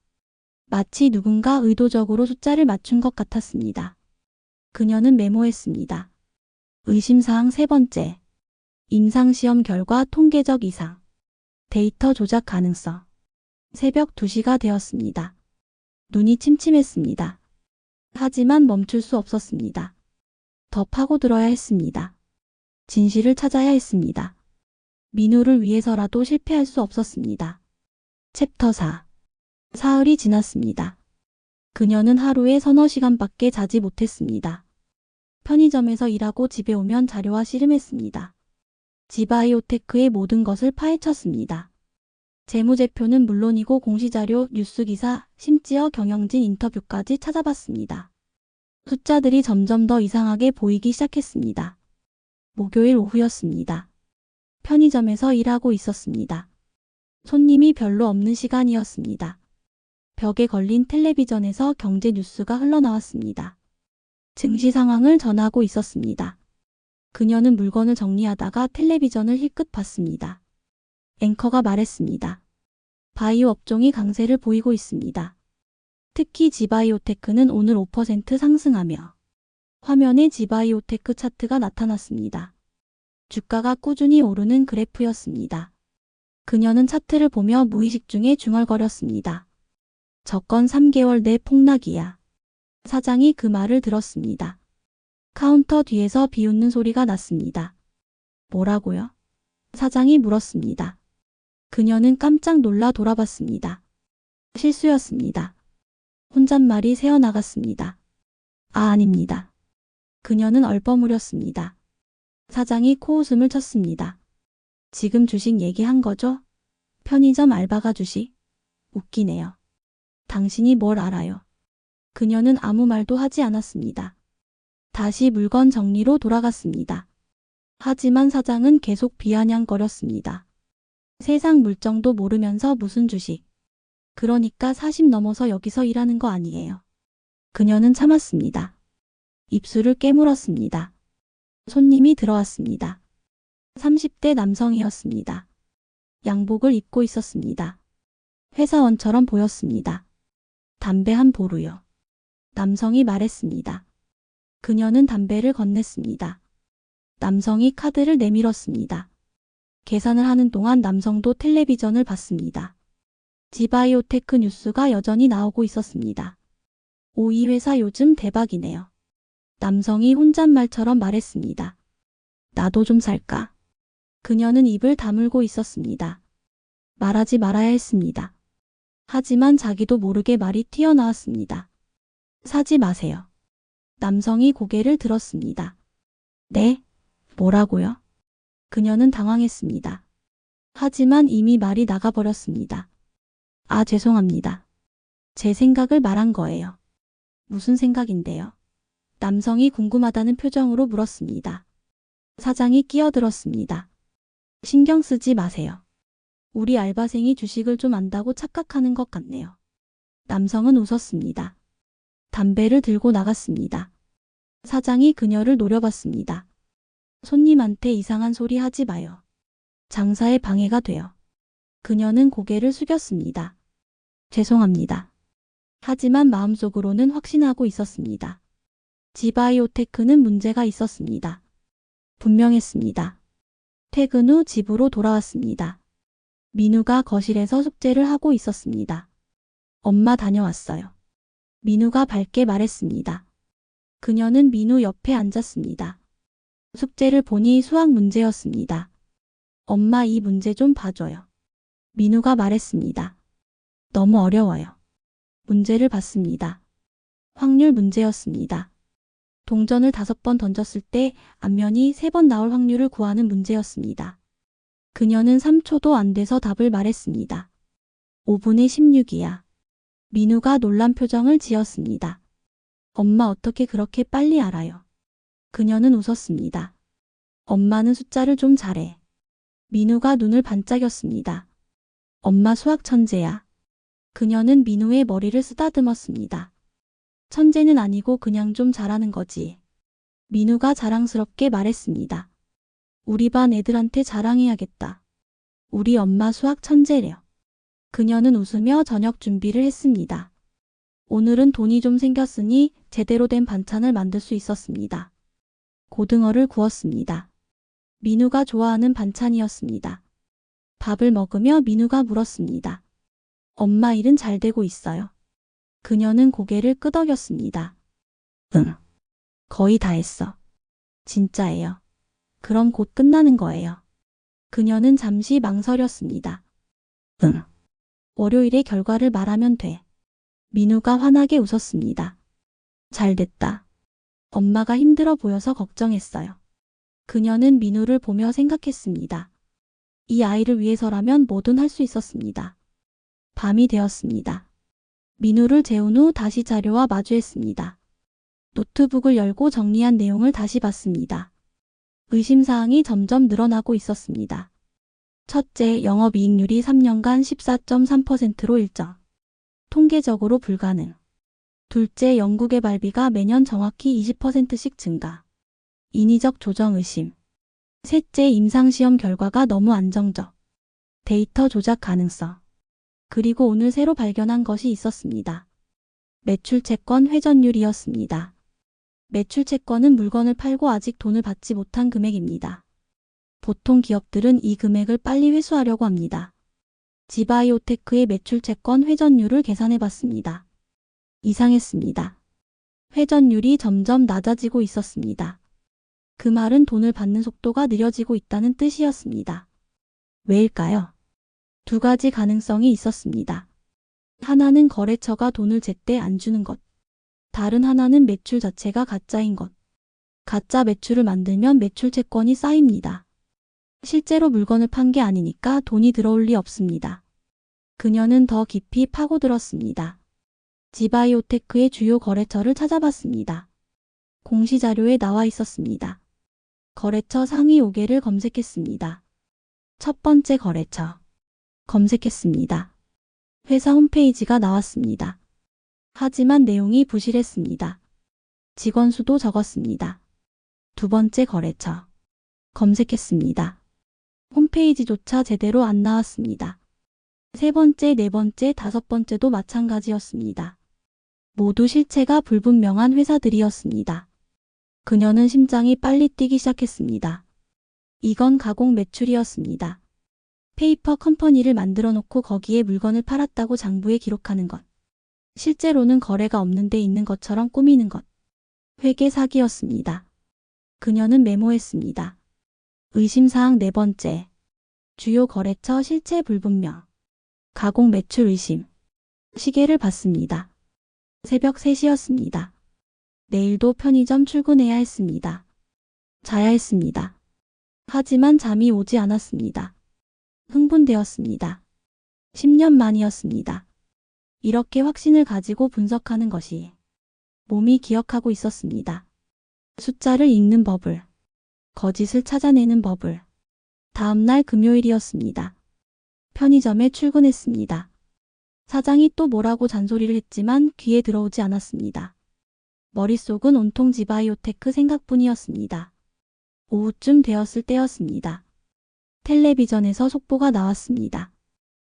마치 누군가 의도적으로 숫자를 맞춘 것 같았습니다. 그녀는 메모했습니다. 의심사항 세 번째. 임상시험 결과 통계적 이상. 데이터 조작 가능성. 새벽 2시가 되었습니다. 눈이 침침했습니다. 하지만 멈출 수 없었습니다. 더 파고들어야 했습니다. 진실을 찾아야 했습니다. 민우를 위해서라도 실패할 수 없었습니다. 챕터 4. 사흘이 지났습니다. 그녀는 하루에 서너 시간밖에 자지 못했습니다. 편의점에서 일하고 집에 오면 자료와 씨름했습니다. 지바이오테크의 모든 것을 파헤쳤습니다. 재무제표는 물론이고 공시자료, 뉴스기사, 심지어 경영진 인터뷰까지 찾아봤습니다. 숫자들이 점점 더 이상하게 보이기 시작했습니다. 목요일 오후였습니다. 편의점에서 일하고 있었습니다. 손님이 별로 없는 시간이었습니다. 벽에 걸린 텔레비전에서 경제 뉴스가 흘러나왔습니다. 증시 상황을 전하고 있었습니다. 그녀는 물건을 정리하다가 텔레비전을 힐끗 봤습니다. 앵커가 말했습니다. 바이오 업종이 강세를 보이고 있습니다. 특히 지바이오테크는 오늘 5% 상승하며 화면에 지바이오테크 차트가 나타났습니다. 주가가 꾸준히 오르는 그래프였습니다. 그녀는 차트를 보며 무의식 중에 중얼거렸습니다. 저건 3개월 내 폭락이야. 사장이 그 말을 들었습니다. 카운터 뒤에서 비웃는 소리가 났습니다. 뭐라고요? 사장이 물었습니다. 그녀는 깜짝 놀라 돌아봤습니다. 실수였습니다. 혼잣말이 새어나갔습니다. 아닙니다. 그녀는 얼버무렸습니다. 사장이 코웃음을 쳤습니다. 지금 주식 얘기한 거죠? 편의점 알바가 주식? 웃기네요. 당신이 뭘 알아요? 그녀는 아무 말도 하지 않았습니다. 다시 물건 정리로 돌아갔습니다. 하지만 사장은 계속 비아냥거렸습니다. 세상 물정도 모르면서 무슨 주식. 그러니까 40 넘어서 여기서 일하는 거 아니에요. 그녀는 참았습니다. 입술을 깨물었습니다. 손님이 들어왔습니다. 30대 남성이었습니다. 양복을 입고 있었습니다. 회사원처럼 보였습니다. 담배 한 보루요. 남성이 말했습니다. 그녀는 담배를 건넸습니다. 남성이 카드를 내밀었습니다. 계산을 하는 동안 남성도 텔레비전을 봤습니다. 지바이오테크 뉴스가 여전히 나오고 있었습니다. 오, 이 회사 요즘 대박이네요. 남성이 혼잣말처럼 말했습니다. 나도 좀 살까? 그녀는 입을 다물고 있었습니다. 말하지 말아야 했습니다. 하지만 자기도 모르게 말이 튀어나왔습니다. 사지 마세요. 남성이 고개를 들었습니다. 네? 뭐라고요? 그녀는 당황했습니다. 하지만 이미 말이 나가버렸습니다. 아, 죄송합니다. 제 생각을 말한 거예요. 무슨 생각인데요? 남성이 궁금하다는 표정으로 물었습니다. 사장이 끼어들었습니다. 신경 쓰지 마세요. 우리 알바생이 주식을 좀 안다고 착각하는 것 같네요. 남성은 웃었습니다. 담배를 들고 나갔습니다. 사장이 그녀를 노려봤습니다. 손님한테 이상한 소리 하지 마요. 장사에 방해가 돼요. 그녀는 고개를 숙였습니다. 죄송합니다. 하지만 마음속으로는 확신하고 있었습니다. 지바이오테크는 문제가 있었습니다. 분명했습니다. 퇴근 후 집으로 돌아왔습니다. 민우가 거실에서 숙제를 하고 있었습니다. 엄마 다녀왔어요. 민우가 밝게 말했습니다. 그녀는 민우 옆에 앉았습니다. 숙제를 보니 수학 문제였습니다. 엄마, 이 문제 좀 봐줘요. 민우가 말했습니다. 너무 어려워요. 문제를 봤습니다. 확률 문제였습니다. 동전을 5번 던졌을 때 앞면이 3번 나올 확률을 구하는 문제였습니다. 그녀는 3초도 안 돼서 답을 말했습니다. 5분의 16이야. 민우가 놀란 표정을 지었습니다. 엄마, 어떻게 그렇게 빨리 알아요? 그녀는 웃었습니다. 엄마는 숫자를 좀 잘해. 민우가 눈을 반짝였습니다. 엄마 수학 천재야. 그녀는 민우의 머리를 쓰다듬었습니다. 천재는 아니고 그냥 좀 잘하는 거지. 민우가 자랑스럽게 말했습니다. 우리 반 애들한테 자랑해야겠다. 우리 엄마 수학 천재래요. 그녀는 웃으며 저녁 준비를 했습니다. 오늘은 돈이 좀 생겼으니 제대로 된 반찬을 만들 수 있었습니다. 고등어를 구웠습니다. 민우가 좋아하는 반찬이었습니다. 밥을 먹으며 민우가 물었습니다. 엄마 일은 잘 되고 있어요. 그녀는 고개를 끄덕였습니다. 응. 거의 다 했어. 진짜예요. 그럼 곧 끝나는 거예요. 그녀는 잠시 망설였습니다. 응. 월요일에 결과를 말하면 돼. 민우가 환하게 웃었습니다. 잘 됐다. 엄마가 힘들어 보여서 걱정했어요. 그녀는 민우를 보며 생각했습니다. 이 아이를 위해서라면 뭐든 할 수 있었습니다. 밤이 되었습니다. 민우를 재운 후 다시 자료와 마주했습니다. 노트북을 열고 정리한 내용을 다시 봤습니다. 의심사항이 점점 늘어나고 있었습니다. 첫째, 영업이익률이 3년간 14.3%로 일정. 통계적으로 불가능. 둘째, 연구개발비가 매년 정확히 20%씩 증가. 인위적 조정 의심. 셋째, 임상시험 결과가 너무 안정적. 데이터 조작 가능성. 그리고 오늘 새로 발견한 것이 있었습니다. 매출채권 회전율이었습니다. 매출채권은 물건을 팔고 아직 돈을 받지 못한 금액입니다. 보통 기업들은 이 금액을 빨리 회수하려고 합니다. 지바이오테크의 매출채권 회전율을 계산해 봤습니다. 이상했습니다. 회전율이 점점 낮아지고 있었습니다. 그 말은 돈을 받는 속도가 느려지고 있다는 뜻이었습니다. 왜일까요? 두 가지 가능성이 있었습니다. 하나는 거래처가 돈을 제때 안 주는 것. 다른 하나는 매출 자체가 가짜인 것. 가짜 매출을 만들면 매출채권이 쌓입니다. 실제로 물건을 판 게 아니니까 돈이 들어올 리 없습니다. 그녀는 더 깊이 파고들었습니다. 지바이오테크의 주요 거래처를 찾아봤습니다. 공시자료에 나와 있었습니다. 거래처 상위 5개를 검색했습니다. 첫 번째 거래처. 검색했습니다. 회사 홈페이지가 나왔습니다. 하지만 내용이 부실했습니다. 직원 수도 적었습니다. 두 번째 거래처. 검색했습니다. 홈페이지조차 제대로 안 나왔습니다. 세 번째, 네 번째, 다섯 번째도 마찬가지였습니다. 모두 실체가 불분명한 회사들이었습니다. 그녀는 심장이 빨리 뛰기 시작했습니다. 이건 가공 매출이었습니다. 페이퍼 컴퍼니를 만들어 놓고 거기에 물건을 팔았다고 장부에 기록하는 것. 실제로는 거래가 없는데 있는 것처럼 꾸미는 것. 회계 사기였습니다. 그녀는 메모했습니다. 의심사항 네 번째. 주요 거래처 실체 불분명. 가공 매출 의심. 시계를 봤습니다. 새벽 3시였습니다. 내일도 편의점 출근해야 했습니다. 자야 했습니다. 하지만 잠이 오지 않았습니다. 흥분되었습니다. 10년 만이었습니다. 이렇게 확신을 가지고 분석하는 것이 몸이 기억하고 있었습니다. 숫자를 읽는 법을, 거짓을 찾아내는 법을. 다음 날 금요일이었습니다. 편의점에 출근했습니다. 사장이 또 뭐라고 잔소리를 했지만 귀에 들어오지 않았습니다. 머릿속은 온통 지바이오테크 생각뿐이었습니다. 오후쯤 되었을 때였습니다. 텔레비전에서 속보가 나왔습니다.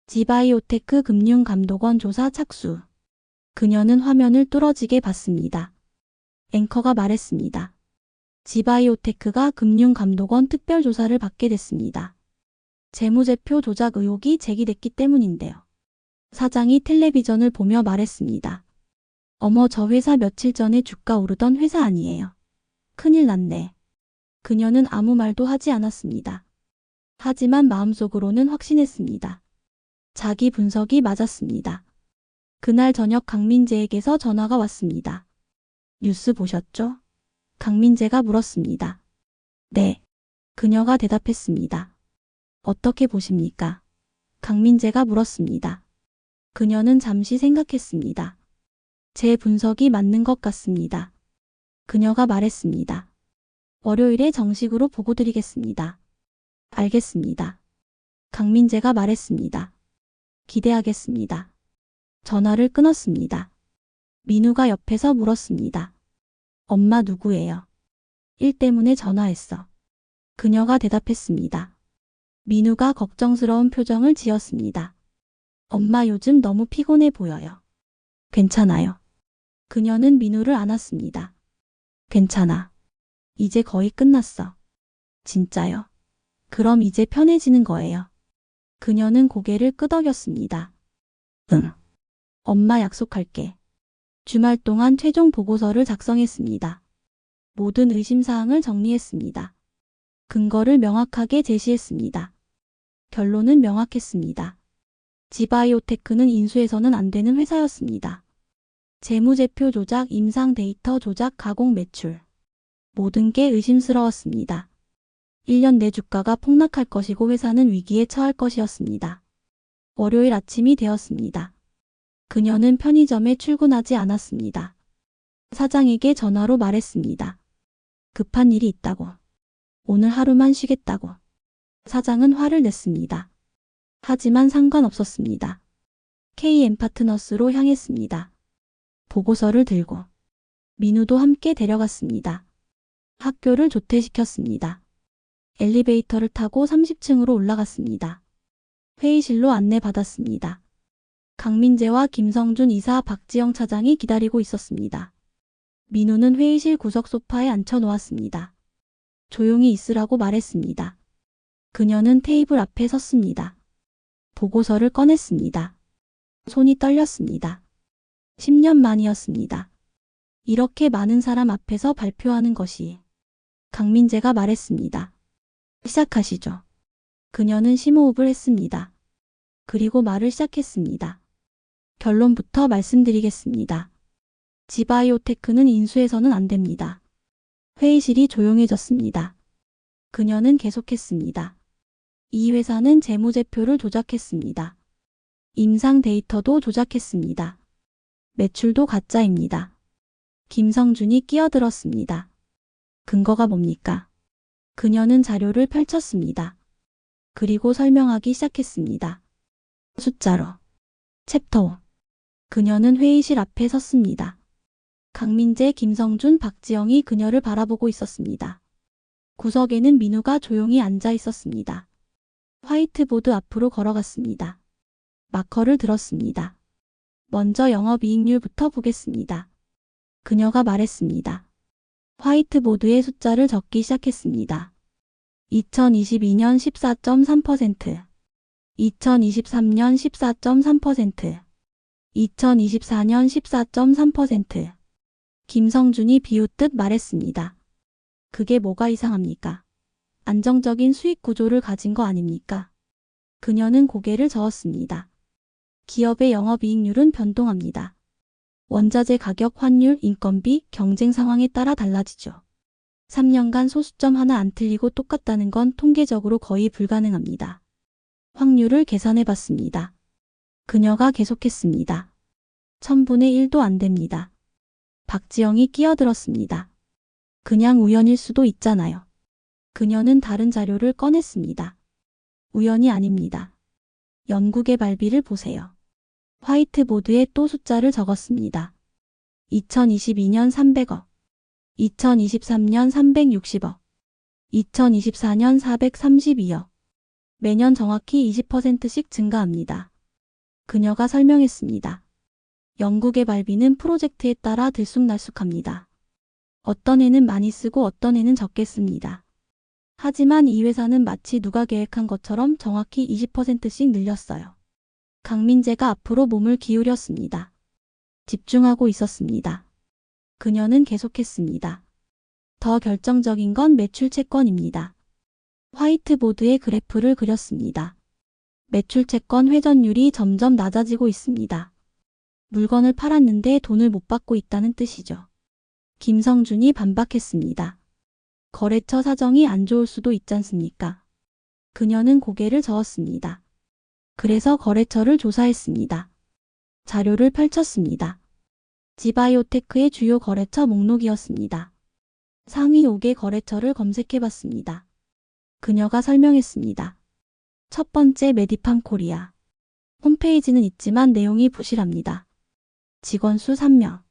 지바이오테크 금융감독원 조사 착수. 그녀는 화면을 뚫어지게 봤습니다. 앵커가 말했습니다. 지바이오테크가 금융감독원 특별조사를 받게 됐습니다. 재무제표 조작 의혹이 제기됐기 때문인데요. 사장이 텔레비전을 보며 말했습니다. 어머, 저 회사 며칠 전에 주가 오르던 회사 아니에요. 큰일 났네. 그녀는 아무 말도 하지 않았습니다. 하지만 마음속으로는 확신했습니다. 자기 분석이 맞았습니다. 그날 저녁 강민재에게서 전화가 왔습니다. 뉴스 보셨죠? 강민재가 물었습니다. 네. 그녀가 대답했습니다. 어떻게 보십니까? 강민재가 물었습니다. 그녀는 잠시 생각했습니다. 제 분석이 맞는 것 같습니다. 그녀가 말했습니다. 월요일에 정식으로 보고드리겠습니다. 알겠습니다. 강민재가 말했습니다. 기대하겠습니다. 전화를 끊었습니다. 민우가 옆에서 물었습니다. 엄마 누구예요? 일 때문에 전화했어. 그녀가 대답했습니다. 민우가 걱정스러운 표정을 지었습니다. 엄마 요즘 너무 피곤해 보여요. 괜찮아요. 그녀는 민우를 안았습니다. 괜찮아. 이제 거의 끝났어. 진짜요? 그럼 이제 편해지는 거예요. 그녀는 고개를 끄덕였습니다. 응. 엄마 약속할게. 주말 동안 최종 보고서를 작성했습니다. 모든 의심사항을 정리했습니다. 근거를 명확하게 제시했습니다. 결론은 명확했습니다. 지바이오테크는 인수해서는 안 되는 회사였습니다. 재무제표 조작, 임상 데이터 조작, 가공 매출. 모든 게 의심스러웠습니다. 1년 내 주가가 폭락할 것이고 회사는 위기에 처할 것이었습니다. 월요일 아침이 되었습니다. 그녀는 편의점에 출근하지 않았습니다. 사장에게 전화로 말했습니다. 급한 일이 있다고. 오늘 하루만 쉬겠다고. 사장은 화를 냈습니다. 하지만 상관없었습니다. KM 파트너스로 향했습니다. 보고서를 들고 민우도 함께 데려갔습니다. 학교를 조퇴시켰습니다. 엘리베이터를 타고 30층으로 올라갔습니다. 회의실로 안내받았습니다. 강민재와 김성준 이사, 박지영 차장이 기다리고 있었습니다. 민우는 회의실 구석 소파에 앉혀 놓았습니다. 조용히 있으라고 말했습니다. 그녀는 테이블 앞에 섰습니다. 보고서를 꺼냈습니다. 손이 떨렸습니다. 10년 만이었습니다. 이렇게 많은 사람 앞에서 발표하는 것이. 강민재가 말했습니다. 시작하시죠. 그녀는 심호흡을 했습니다. 그리고 말을 시작했습니다. 결론부터 말씀드리겠습니다. 지바이오테크는 인수해서는 안 됩니다. 회의실이 조용해졌습니다. 그녀는 계속했습니다. 이 회사는 재무제표를 조작했습니다. 임상 데이터도 조작했습니다. 매출도 가짜입니다. 김성준이 끼어들었습니다. 근거가 뭡니까? 그녀는 자료를 펼쳤습니다. 그리고 설명하기 시작했습니다. 숫자로. 챕터 5. 그녀는 회의실 앞에 섰습니다. 강민재, 김성준, 박지영이 그녀를 바라보고 있었습니다. 구석에는 민우가 조용히 앉아 있었습니다. 화이트보드 앞으로 걸어갔습니다. 마커를 들었습니다. 먼저 영업이익률부터 보겠습니다. 그녀가 말했습니다. 화이트보드에 숫자를 적기 시작했습니다. 2022년 14.3%, 2023년 14.3%, 2024년 14.3%. 김성준이 비웃듯 말했습니다. 그게 뭐가 이상합니까? 안정적인 수익 구조를 가진 거 아닙니까? 그녀는 고개를 저었습니다. 기업의 영업이익률은 변동합니다. 원자재 가격, 환율, 인건비, 경쟁 상황에 따라 달라지죠. 3년간 소수점 하나 안 틀리고 똑같다는 건 통계적으로 거의 불가능합니다. 확률을 계산해 봤습니다. 그녀가 계속했습니다. 1000분의 1도 안 됩니다. 박지영이 끼어들었습니다. 그냥 우연일 수도 있잖아요. 그녀는 다른 자료를 꺼냈습니다. 우연이 아닙니다. 연구개발비를 보세요. 화이트보드에 또 숫자를 적었습니다. 2022년 300억, 2023년 360억, 2024년 432억. 매년 정확히 20%씩 증가합니다. 그녀가 설명했습니다. 연구개발비는 프로젝트에 따라 들쑥날쑥합니다. 어떤 해는 많이 쓰고 어떤 해는 적게 씁니다. 하지만 이 회사는 마치 누가 계획한 것처럼 정확히 20%씩 늘렸어요. 강민재가 앞으로 몸을 기울였습니다. 집중하고 있었습니다. 그녀는 계속했습니다. 더 결정적인 건 매출 채권입니다. 화이트보드에 그래프를 그렸습니다. 매출 채권 회전율이 점점 낮아지고 있습니다. 물건을 팔았는데 돈을 못 받고 있다는 뜻이죠. 김성준이 반박했습니다. 거래처 사정이 안 좋을 수도 있지 않습니까? 그녀는 고개를 저었습니다. 그래서 거래처를 조사했습니다. 자료를 펼쳤습니다. 지바이오테크의 주요 거래처 목록이었습니다. 상위 5개 거래처를 검색해봤습니다. 그녀가 설명했습니다. 첫 번째 메디팜 코리아. 홈페이지는 있지만 내용이 부실합니다. 직원 수 3명.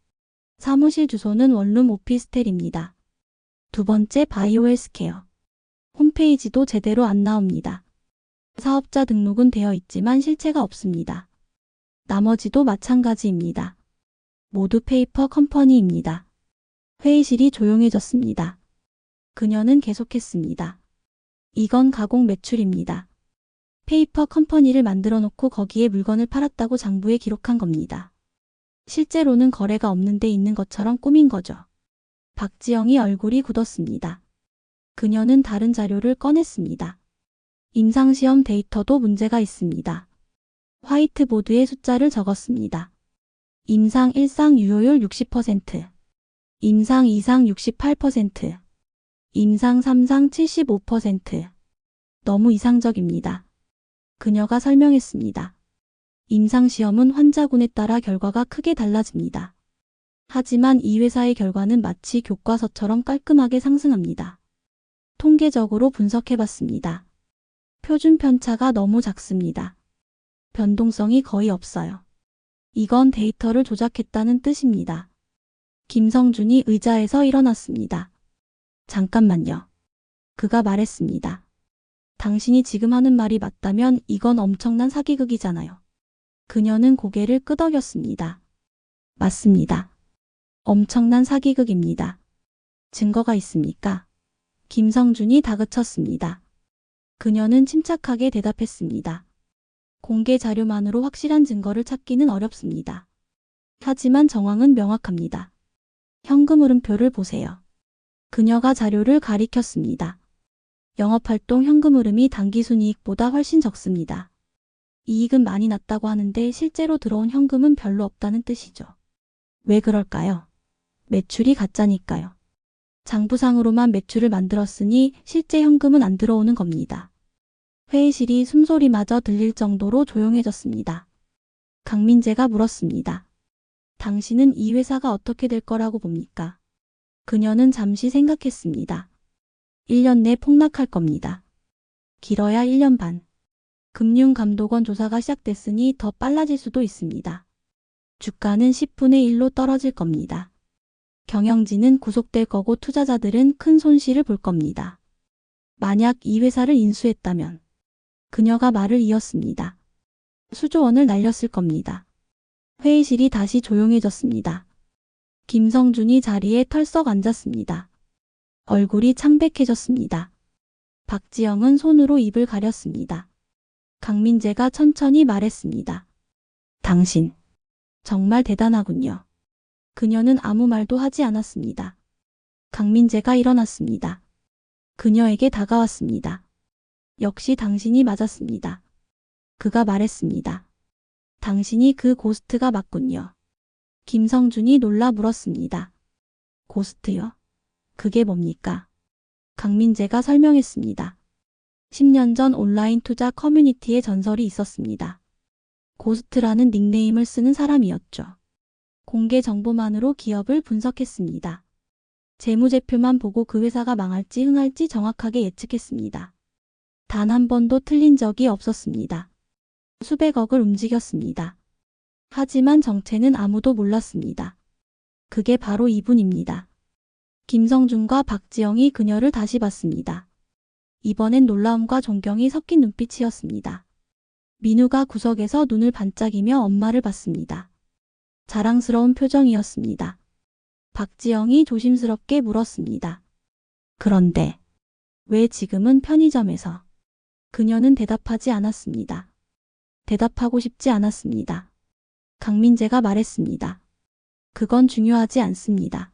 사무실 주소는 원룸 오피스텔입니다. 두 번째 바이오 헬스케어. 홈페이지도 제대로 안 나옵니다. 사업자 등록은 되어 있지만 실체가 없습니다. 나머지도 마찬가지입니다. 모두 페이퍼 컴퍼니입니다. 회의실이 조용해졌습니다. 그녀는 계속했습니다. 이건 가공 매출입니다. 페이퍼 컴퍼니를 만들어 놓고 거기에 물건을 팔았다고 장부에 기록한 겁니다. 실제로는 거래가 없는데 있는 것처럼 꾸민 거죠. 박지영이 얼굴이 굳었습니다. 그녀는 다른 자료를 꺼냈습니다. 임상시험 데이터도 문제가 있습니다. 화이트보드에 숫자를 적었습니다. 임상 1상 유효율 60%, 임상 2상 68%, 임상 3상 75%. 너무 이상적입니다. 그녀가 설명했습니다. 임상시험은 환자군에 따라 결과가 크게 달라집니다. 하지만 이 회사의 결과는 마치 교과서처럼 깔끔하게 상승합니다. 통계적으로 분석해봤습니다. 표준 편차가 너무 작습니다. 변동성이 거의 없어요. 이건 데이터를 조작했다는 뜻입니다. 김성준이 의자에서 일어났습니다. 잠깐만요. 그가 말했습니다. 당신이 지금 하는 말이 맞다면 이건 엄청난 사기극이잖아요. 그녀는 고개를 끄덕였습니다. 맞습니다. 엄청난 사기극입니다. 증거가 있습니까? 김성준이 다그쳤습니다. 그녀는 침착하게 대답했습니다. 공개 자료만으로 확실한 증거를 찾기는 어렵습니다. 하지만 정황은 명확합니다. 현금 흐름표를 보세요. 그녀가 자료를 가리켰습니다. 영업활동 현금 흐름이 당기순이익보다 훨씬 적습니다. 이익은 많이 났다고 하는데 실제로 들어온 현금은 별로 없다는 뜻이죠. 왜 그럴까요? 매출이 가짜니까요. 장부상으로만 매출을 만들었으니 실제 현금은 안 들어오는 겁니다. 회의실이 숨소리마저 들릴 정도로 조용해졌습니다. 강민재가 물었습니다. 당신은 이 회사가 어떻게 될 거라고 봅니까? 그녀는 잠시 생각했습니다. 1년 내 폭락할 겁니다. 길어야 1년 반. 금융감독원 조사가 시작됐으니 더 빨라질 수도 있습니다. 주가는 10분의 1로 떨어질 겁니다. 경영진은 구속될 거고 투자자들은 큰 손실을 볼 겁니다. 만약 이 회사를 인수했다면 그녀가 말을 이었습니다. 수조 원을 날렸을 겁니다. 회의실이 다시 조용해졌습니다. 김성준이 자리에 털썩 앉았습니다. 얼굴이 창백해졌습니다. 박지영은 손으로 입을 가렸습니다. 강민재가 천천히 말했습니다. 당신, 정말 대단하군요. 그녀는 아무 말도 하지 않았습니다. 강민재가 일어났습니다. 그녀에게 다가왔습니다. 역시 당신이 맞았습니다. 그가 말했습니다. 당신이 그 고스트가 맞군요. 김성준이 놀라 물었습니다. 고스트요? 그게 뭡니까? 강민재가 설명했습니다. 10년 전 온라인 투자 커뮤니티에 전설이 있었습니다. 고스트라는 닉네임을 쓰는 사람이었죠. 공개 정보만으로 기업을 분석했습니다. 재무제표만 보고 그 회사가 망할지 흥할지 정확하게 예측했습니다. 단 한 번도 틀린 적이 없었습니다. 수백억을 움직였습니다. 하지만 정체는 아무도 몰랐습니다. 그게 바로 이분입니다. 김성준과 박지영이 그녀를 다시 봤습니다. 이번엔 놀라움과 존경이 섞인 눈빛이었습니다. 민우가 구석에서 눈을 반짝이며 엄마를 봤습니다. 자랑스러운 표정이었습니다. 박지영이 조심스럽게 물었습니다. 그런데 왜 지금은 편의점에서? 그녀는 대답하지 않았습니다. 대답하고 싶지 않았습니다. 강민재가 말했습니다. 그건 중요하지 않습니다.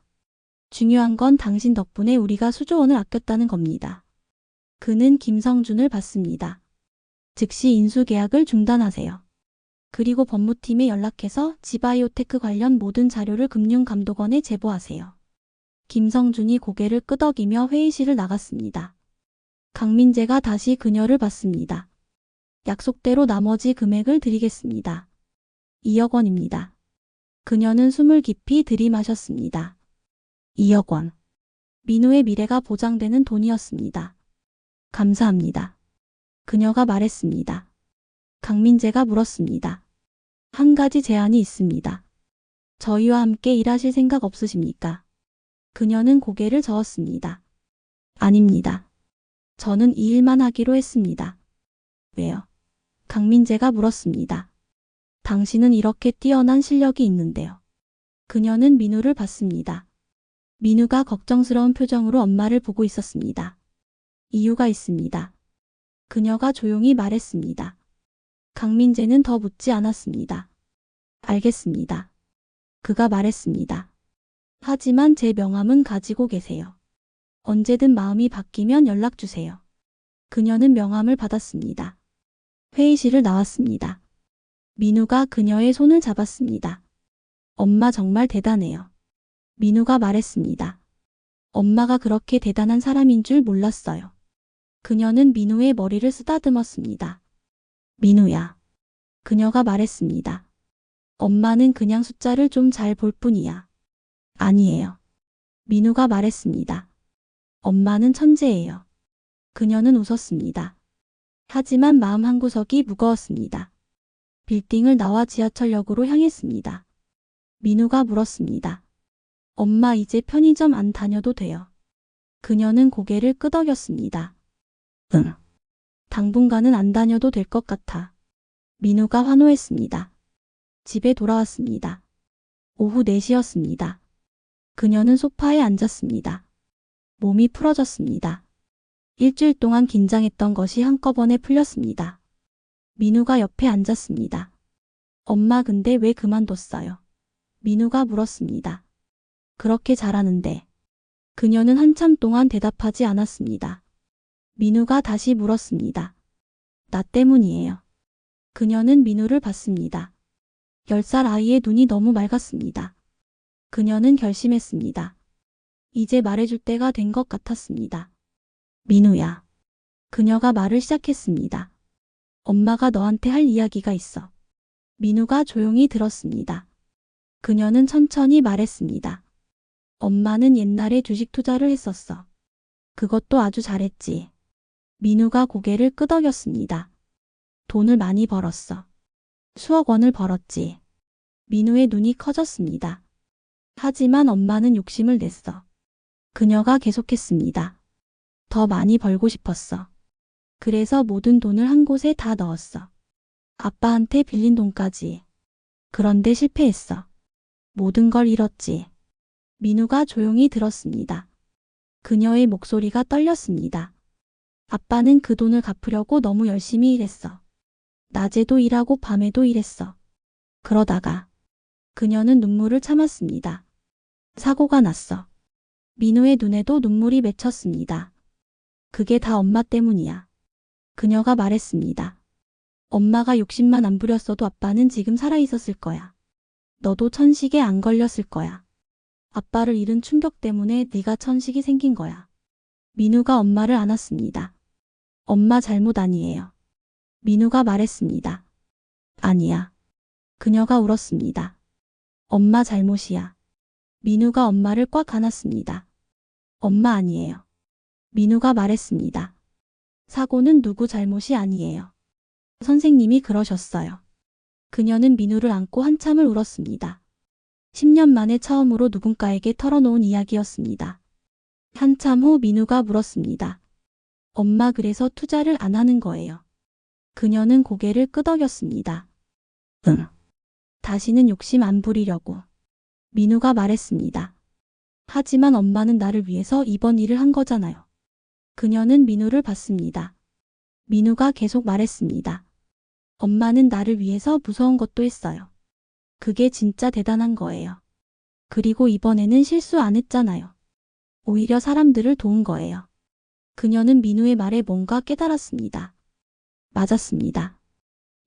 중요한 건 당신 덕분에 우리가 수조 원을 아꼈다는 겁니다. 그는 김성준을 봤습니다. 즉시 인수 계약을 중단하세요. 그리고 법무팀에 연락해서 지바이오테크 관련 모든 자료를 금융감독원에 제보하세요. 김성준이 고개를 끄덕이며 회의실을 나갔습니다. 강민재가 다시 그녀를 봤습니다. 약속대로 나머지 금액을 드리겠습니다. 2억 원입니다. 그녀는 숨을 깊이 들이마셨습니다. 2억 원. 민우의 미래가 보장되는 돈이었습니다. 감사합니다. 그녀가 말했습니다. 강민재가 물었습니다. 한 가지 제안이 있습니다. 저희와 함께 일하실 생각 없으십니까? 그녀는 고개를 저었습니다. 아닙니다. 저는 이 일만 하기로 했습니다. 왜요? 강민재가 물었습니다. 당신은 이렇게 뛰어난 실력이 있는데요. 그녀는 민우를 봤습니다. 민우가 걱정스러운 표정으로 엄마를 보고 있었습니다. 이유가 있습니다. 그녀가 조용히 말했습니다. 강민재는 더 묻지 않았습니다. 알겠습니다. 그가 말했습니다. 하지만 제 명함은 가지고 계세요. 언제든 마음이 바뀌면 연락 주세요. 그녀는 명함을 받았습니다. 회의실을 나왔습니다. 민우가 그녀의 손을 잡았습니다. 엄마 정말 대단해요. 민우가 말했습니다. 엄마가 그렇게 대단한 사람인 줄 몰랐어요. 그녀는 민우의 머리를 쓰다듬었습니다. 민우야. 그녀가 말했습니다. 엄마는 그냥 숫자를 좀 잘 볼 뿐이야. 아니에요. 민우가 말했습니다. 엄마는 천재예요. 그녀는 웃었습니다. 하지만 마음 한구석이 무거웠습니다. 빌딩을 나와 지하철역으로 향했습니다. 민우가 물었습니다. 엄마 이제 편의점 안 다녀도 돼요. 그녀는 고개를 끄덕였습니다. 응. 당분간은 안 다녀도 될 것 같아. 민우가 환호했습니다. 집에 돌아왔습니다. 오후 4시였습니다. 그녀는 소파에 앉았습니다. 몸이 풀어졌습니다. 일주일 동안 긴장했던 것이 한꺼번에 풀렸습니다. 민우가 옆에 앉았습니다. 엄마 근데 왜 그만뒀어요? 민우가 물었습니다. 그렇게 잘하는데. 그녀는 한참 동안 대답하지 않았습니다. 민우가 다시 물었습니다. 나 때문이에요. 그녀는 민우를 봤습니다. 10살 아이의 눈이 너무 맑았습니다. 그녀는 결심했습니다. 이제 말해줄 때가 된 것 같았습니다. 민우야. 그녀가 말을 시작했습니다. 엄마가 너한테 할 이야기가 있어. 민우가 조용히 들었습니다. 그녀는 천천히 말했습니다. 엄마는 옛날에 주식 투자를 했었어. 그것도 아주 잘했지. 민우가 고개를 끄덕였습니다. 돈을 많이 벌었어. 수억 원을 벌었지. 민우의 눈이 커졌습니다. 하지만 엄마는 욕심을 냈어. 그녀가 계속했습니다. 더 많이 벌고 싶었어. 그래서 모든 돈을 한 곳에 다 넣었어. 아빠한테 빌린 돈까지. 그런데 실패했어. 모든 걸 잃었지. 민우가 조용히 들었습니다. 그녀의 목소리가 떨렸습니다. 아빠는 그 돈을 갚으려고 너무 열심히 일했어. 낮에도 일하고 밤에도 일했어. 그러다가 그녀는 눈물을 참았습니다. 사고가 났어. 민우의 눈에도 눈물이 맺혔습니다. 그게 다 엄마 때문이야. 그녀가 말했습니다. 엄마가 욕심만 안 부렸어도 아빠는 지금 살아있었을 거야. 너도 천식에 안 걸렸을 거야. 아빠를 잃은 충격 때문에 네가 천식이 생긴 거야. 민우가 엄마를 안았습니다. 엄마 잘못 아니에요. 민우가 말했습니다. 아니야. 그녀가 울었습니다. 엄마 잘못이야. 민우가 엄마를 꽉 안았습니다. 엄마 아니에요. 민우가 말했습니다. 사고는 누구 잘못이 아니에요. 선생님이 그러셨어요. 그녀는 민우를 안고 한참을 울었습니다. 10년 만에 처음으로 누군가에게 털어놓은 이야기였습니다. 한참 후 민우가 물었습니다. 엄마 그래서 투자를 안 하는 거예요. 그녀는 고개를 끄덕였습니다. 응. 다시는 욕심 안 부리려고. 민우가 말했습니다. 하지만 엄마는 나를 위해서 이번 일을 한 거잖아요. 그녀는 민우를 봤습니다. 민우가 계속 말했습니다. 엄마는 나를 위해서 무서운 것도 했어요. 그게 진짜 대단한 거예요. 그리고 이번에는 실수 안 했잖아요. 오히려 사람들을 도운 거예요. 그녀는 민우의 말에 뭔가 깨달았습니다. 맞았습니다.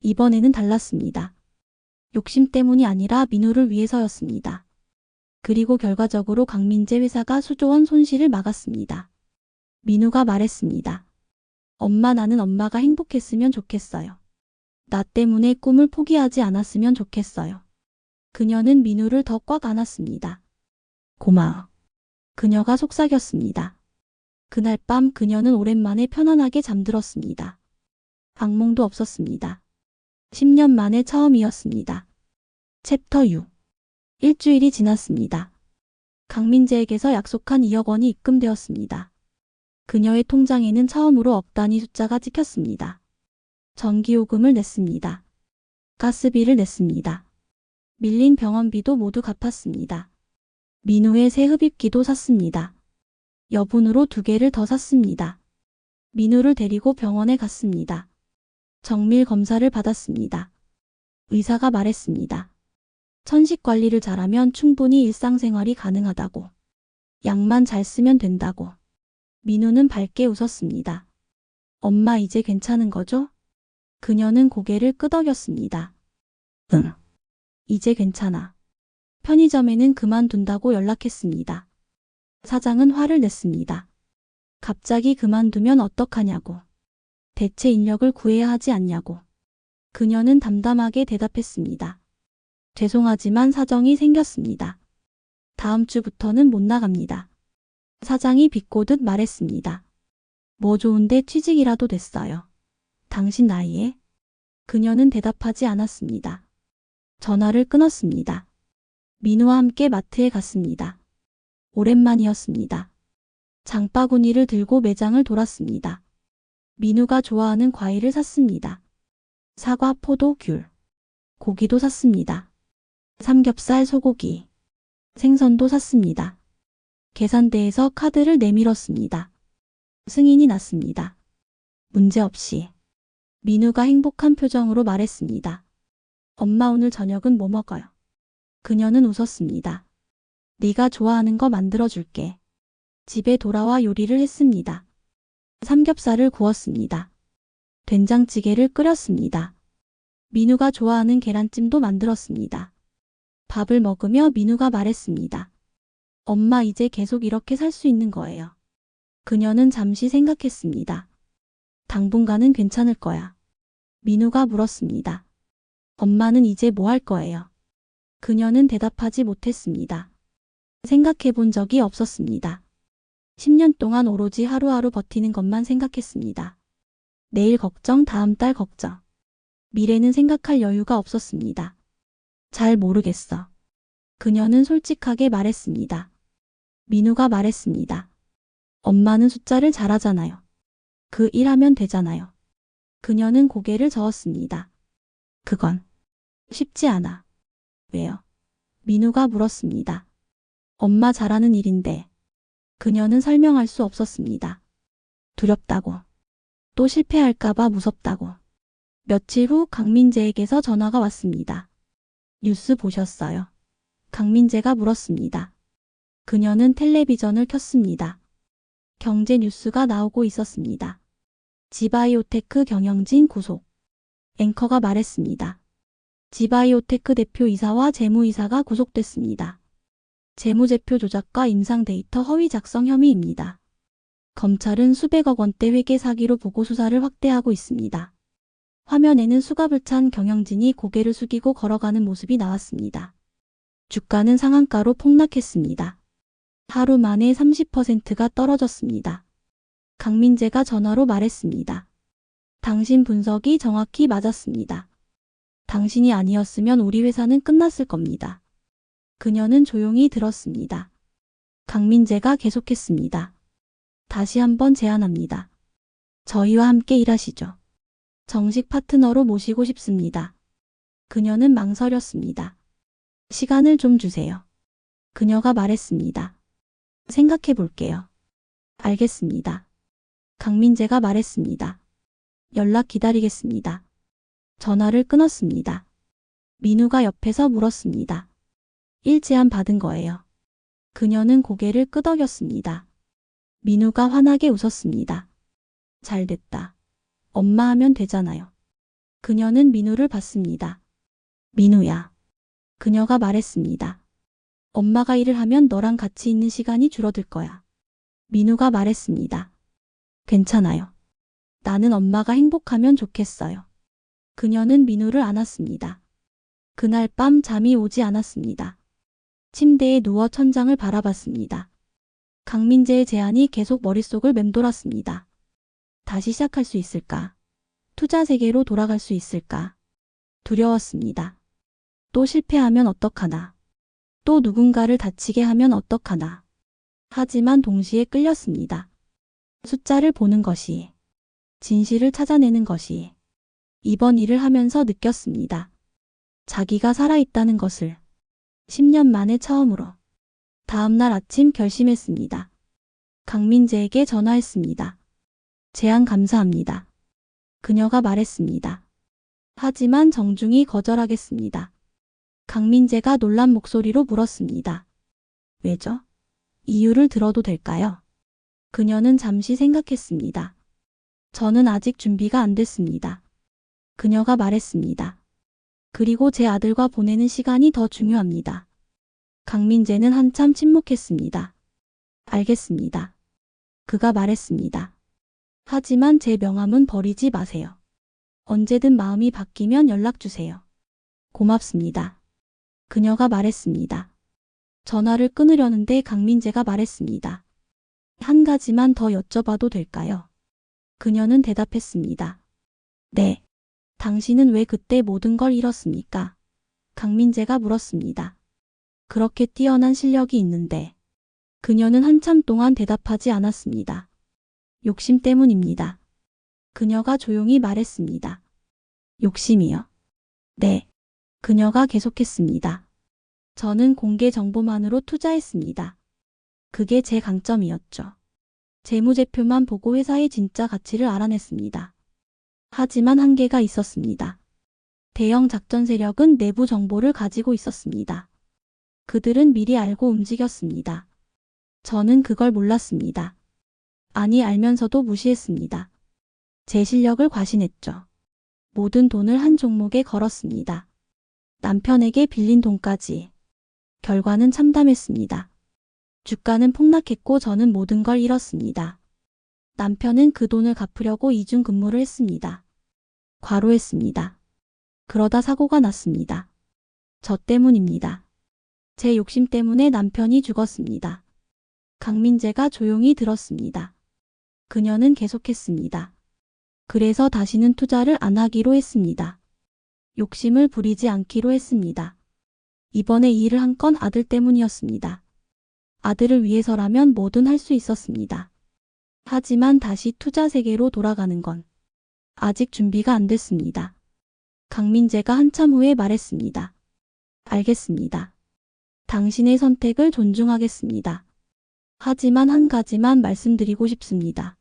이번에는 달랐습니다. 욕심 때문이 아니라 민우를 위해서였습니다. 그리고 결과적으로 강민재 회사가 수조원 손실을 막았습니다. 민우가 말했습니다. 엄마 나는 엄마가 행복했으면 좋겠어요. 나 때문에 꿈을 포기하지 않았으면 좋겠어요. 그녀는 민우를 더 꽉 안았습니다. 고마워. 그녀가 속삭였습니다. 그날 밤 그녀는 오랜만에 편안하게 잠들었습니다. 악몽도 없었습니다. 10년 만에 처음이었습니다. 챕터 6. 일주일이 지났습니다. 강민재에게서 약속한 2억 원이 입금되었습니다. 그녀의 통장에는 처음으로 억 단위 숫자가 찍혔습니다. 전기요금을 냈습니다. 가스비를 냈습니다. 밀린 병원비도 모두 갚았습니다. 민우의 새 흡입기도 샀습니다. 여분으로 2개를 더 샀습니다. 민우를 데리고 병원에 갔습니다. 정밀 검사를 받았습니다. 의사가 말했습니다. 천식 관리를 잘하면 충분히 일상생활이 가능하다고. 약만 잘 쓰면 된다고. 민우는 밝게 웃었습니다. 엄마 이제 괜찮은 거죠? 그녀는 고개를 끄덕였습니다. 응. 이제 괜찮아. 편의점에는 그만둔다고 연락했습니다. 사장은 화를 냈습니다. 갑자기 그만두면 어떡하냐고. 대체 인력을 구해야 하지 않냐고. 그녀는 담담하게 대답했습니다. 죄송하지만 사정이 생겼습니다. 다음 주부터는 못 나갑니다. 사장이 비꼬듯 말했습니다. 뭐 좋은데 취직이라도 됐어요. 당신 나이에? 그녀는 대답하지 않았습니다. 전화를 끊었습니다. 민우와 함께 마트에 갔습니다. 오랜만이었습니다. 장바구니를 들고 매장을 돌았습니다. 민우가 좋아하는 과일을 샀습니다. 사과, 포도, 귤. 고기도 샀습니다. 삼겹살, 소고기. 생선도 샀습니다. 계산대에서 카드를 내밀었습니다. 승인이 났습니다. 문제없이. 민우가 행복한 표정으로 말했습니다. 엄마 오늘 저녁은 뭐 먹어요? 그녀는 웃었습니다. 네가 좋아하는 거 만들어줄게. 집에 돌아와 요리를 했습니다. 삼겹살을 구웠습니다. 된장찌개를 끓였습니다. 민우가 좋아하는 계란찜도 만들었습니다. 밥을 먹으며 민우가 말했습니다. 엄마 이제 계속 이렇게 살 수 있는 거예요. 그녀는 잠시 생각했습니다. 당분간은 괜찮을 거야. 민우가 물었습니다. 엄마는 이제 뭐 할 거예요? 그녀는 대답하지 못했습니다. 생각해 본 적이 없었습니다. 10년 동안 오로지 하루하루 버티는 것만 생각했습니다. 내일 걱정, 다음 달 걱정. 미래는 생각할 여유가 없었습니다. 잘 모르겠어. 그녀는 솔직하게 말했습니다. 민우가 말했습니다. 엄마는 숫자를 잘하잖아요. 그 일 하면 되잖아요. 그녀는 고개를 저었습니다. 그건 쉽지 않아. 왜요? 민우가 물었습니다. 엄마 잘하는 일인데. 그녀는 설명할 수 없었습니다. 두렵다고. 또 실패할까봐 무섭다고. 며칠 후 강민재에게서 전화가 왔습니다. 뉴스 보셨어요? 강민재가 물었습니다. 그녀는 텔레비전을 켰습니다. 경제 뉴스가 나오고 있었습니다. 지바이오테크 경영진 구속. 앵커가 말했습니다. 지바이오테크 대표이사와 재무이사가 구속됐습니다. 재무제표 조작과 임상 데이터 허위 작성 혐의입니다. 검찰은 수백억 원대 회계 사기로 보고 수사를 확대하고 있습니다. 화면에는 수갑을 찬 경영진이 고개를 숙이고 걸어가는 모습이 나왔습니다. 주가는 상한가로 폭락했습니다. 하루 만에 30%가 떨어졌습니다. 강민재가 전화로 말했습니다. 당신 분석이 정확히 맞았습니다. 당신이 아니었으면 우리 회사는 끝났을 겁니다. 그녀는 조용히 들었습니다. 강민재가 계속했습니다. 다시 한번 제안합니다. 저희와 함께 일하시죠. 정식 파트너로 모시고 싶습니다. 그녀는 망설였습니다. 시간을 좀 주세요. 그녀가 말했습니다. 생각해 볼게요. 알겠습니다. 강민재가 말했습니다. 연락 기다리겠습니다. 전화를 끊었습니다. 민우가 옆에서 물었습니다. 일제안 받은 거예요. 그녀는 고개를 끄덕였습니다. 민우가 환하게 웃었습니다. 잘 됐다. 엄마 하면 되잖아요. 그녀는 민우를 봤습니다. 민우야. 그녀가 말했습니다. 엄마가 일을 하면 너랑 같이 있는 시간이 줄어들 거야. 민우가 말했습니다. 괜찮아요. 나는 엄마가 행복하면 좋겠어요. 그녀는 민우를 안았습니다. 그날 밤 잠이 오지 않았습니다. 침대에 누워 천장을 바라봤습니다. 강민재의 제안이 계속 머릿속을 맴돌았습니다. 다시 시작할 수 있을까? 투자 세계로 돌아갈 수 있을까? 두려웠습니다. 또 실패하면 어떡하나? 또 누군가를 다치게 하면 어떡하나? 하지만 동시에 끌렸습니다. 숫자를 보는 것이, 진실을 찾아내는 것이 이번 일을 하면서 느꼈습니다. 자기가 살아있다는 것을 10년 만에 처음으로. 다음날 아침 결심했습니다. 강민재에게 전화했습니다. 제안 감사합니다. 그녀가 말했습니다. 하지만 정중히 거절하겠습니다. 강민재가 놀란 목소리로 물었습니다. 왜죠? 이유를 들어도 될까요? 그녀는 잠시 생각했습니다. 저는 아직 준비가 안 됐습니다. 그녀가 말했습니다. 그리고 제 아들과 보내는 시간이 더 중요합니다. 강민재는 한참 침묵했습니다. 알겠습니다. 그가 말했습니다. 하지만 제 명함은 버리지 마세요. 언제든 마음이 바뀌면 연락 주세요. 고맙습니다. 그녀가 말했습니다. 전화를 끊으려는데 강민재가 말했습니다. 한 가지만 더 여쭤봐도 될까요? 그녀는 대답했습니다. 네. 당신은 왜 그때 모든 걸 잃었습니까? 강민재가 물었습니다. 그렇게 뛰어난 실력이 있는데. 그녀는 한참 동안 대답하지 않았습니다. 욕심 때문입니다. 그녀가 조용히 말했습니다. 욕심이요? 네. 그녀가 계속했습니다. 저는 공개 정보만으로 투자했습니다. 그게 제 강점이었죠. 재무제표만 보고 회사의 진짜 가치를 알아냈습니다. 하지만 한계가 있었습니다. 대형 작전 세력은 내부 정보를 가지고 있었습니다. 그들은 미리 알고 움직였습니다. 저는 그걸 몰랐습니다. 아니 알면서도 무시했습니다. 제 실력을 과신했죠. 모든 돈을 한 종목에 걸었습니다. 남편에게 빌린 돈까지. 결과는 참담했습니다. 주가는 폭락했고 저는 모든 걸 잃었습니다. 남편은 그 돈을 갚으려고 이중 근무를 했습니다. 과로했습니다. 그러다 사고가 났습니다. 저 때문입니다. 제 욕심 때문에 남편이 죽었습니다. 강민재가 조용히 들었습니다. 그녀는 계속했습니다. 그래서 다시는 투자를 안 하기로 했습니다. 욕심을 부리지 않기로 했습니다. 이번에 이 일을 한 건 아들 때문이었습니다. 아들을 위해서라면 뭐든 할 수 있었습니다. 하지만 다시 투자 세계로 돌아가는 건 아직 준비가 안 됐습니다. 강민재가 한참 후에 말했습니다. 알겠습니다. 당신의 선택을 존중하겠습니다. 하지만 한 가지만 말씀드리고 싶습니다.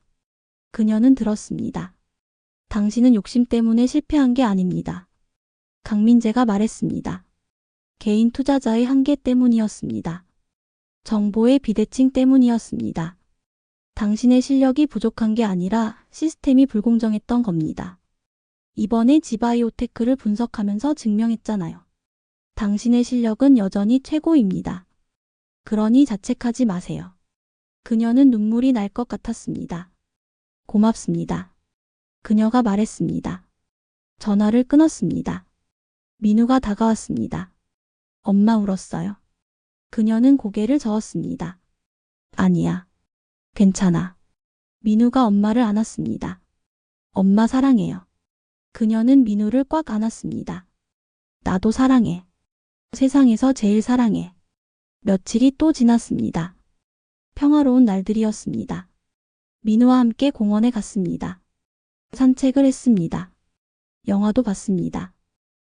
그녀는 들었습니다. 당신은 욕심 때문에 실패한 게 아닙니다. 강민재가 말했습니다. 개인 투자자의 한계 때문이었습니다. 정보의 비대칭 때문이었습니다. 당신의 실력이 부족한 게 아니라 시스템이 불공정했던 겁니다. 이번에 지바이오테크를 분석하면서 증명했잖아요. 당신의 실력은 여전히 최고입니다. 그러니 자책하지 마세요. 그녀는 눈물이 날 것 같았습니다. 고맙습니다. 그녀가 말했습니다. 전화를 끊었습니다. 민우가 다가왔습니다. 엄마 울었어요. 그녀는 고개를 저었습니다. 아니야. 괜찮아. 민우가 엄마를 안았습니다. 엄마 사랑해요. 그녀는 민우를 꽉 안았습니다. 나도 사랑해. 세상에서 제일 사랑해. 며칠이 또 지났습니다. 평화로운 날들이었습니다. 민우와 함께 공원에 갔습니다. 산책을 했습니다. 영화도 봤습니다.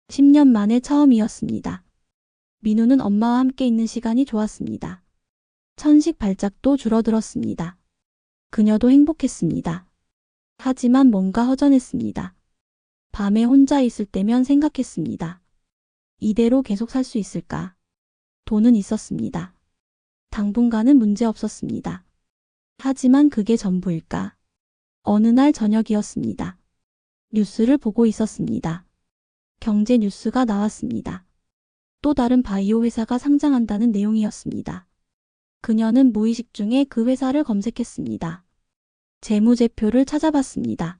10년 만에 처음이었습니다. 민우는 엄마와 함께 있는 시간이 좋았습니다. 천식 발작도 줄어들었습니다. 그녀도 행복했습니다. 하지만 뭔가 허전했습니다. 밤에 혼자 있을 때면 생각했습니다. 이대로 계속 살 수 있을까? 돈은 있었습니다. 당분간은 문제 없었습니다. 하지만 그게 전부일까? 어느 날 저녁이었습니다. 뉴스를 보고 있었습니다. 경제 뉴스가 나왔습니다. 또 다른 바이오 회사가 상장한다는 내용이었습니다. 그녀는 무의식 중에 그 회사를 검색했습니다. 재무제표를 찾아봤습니다.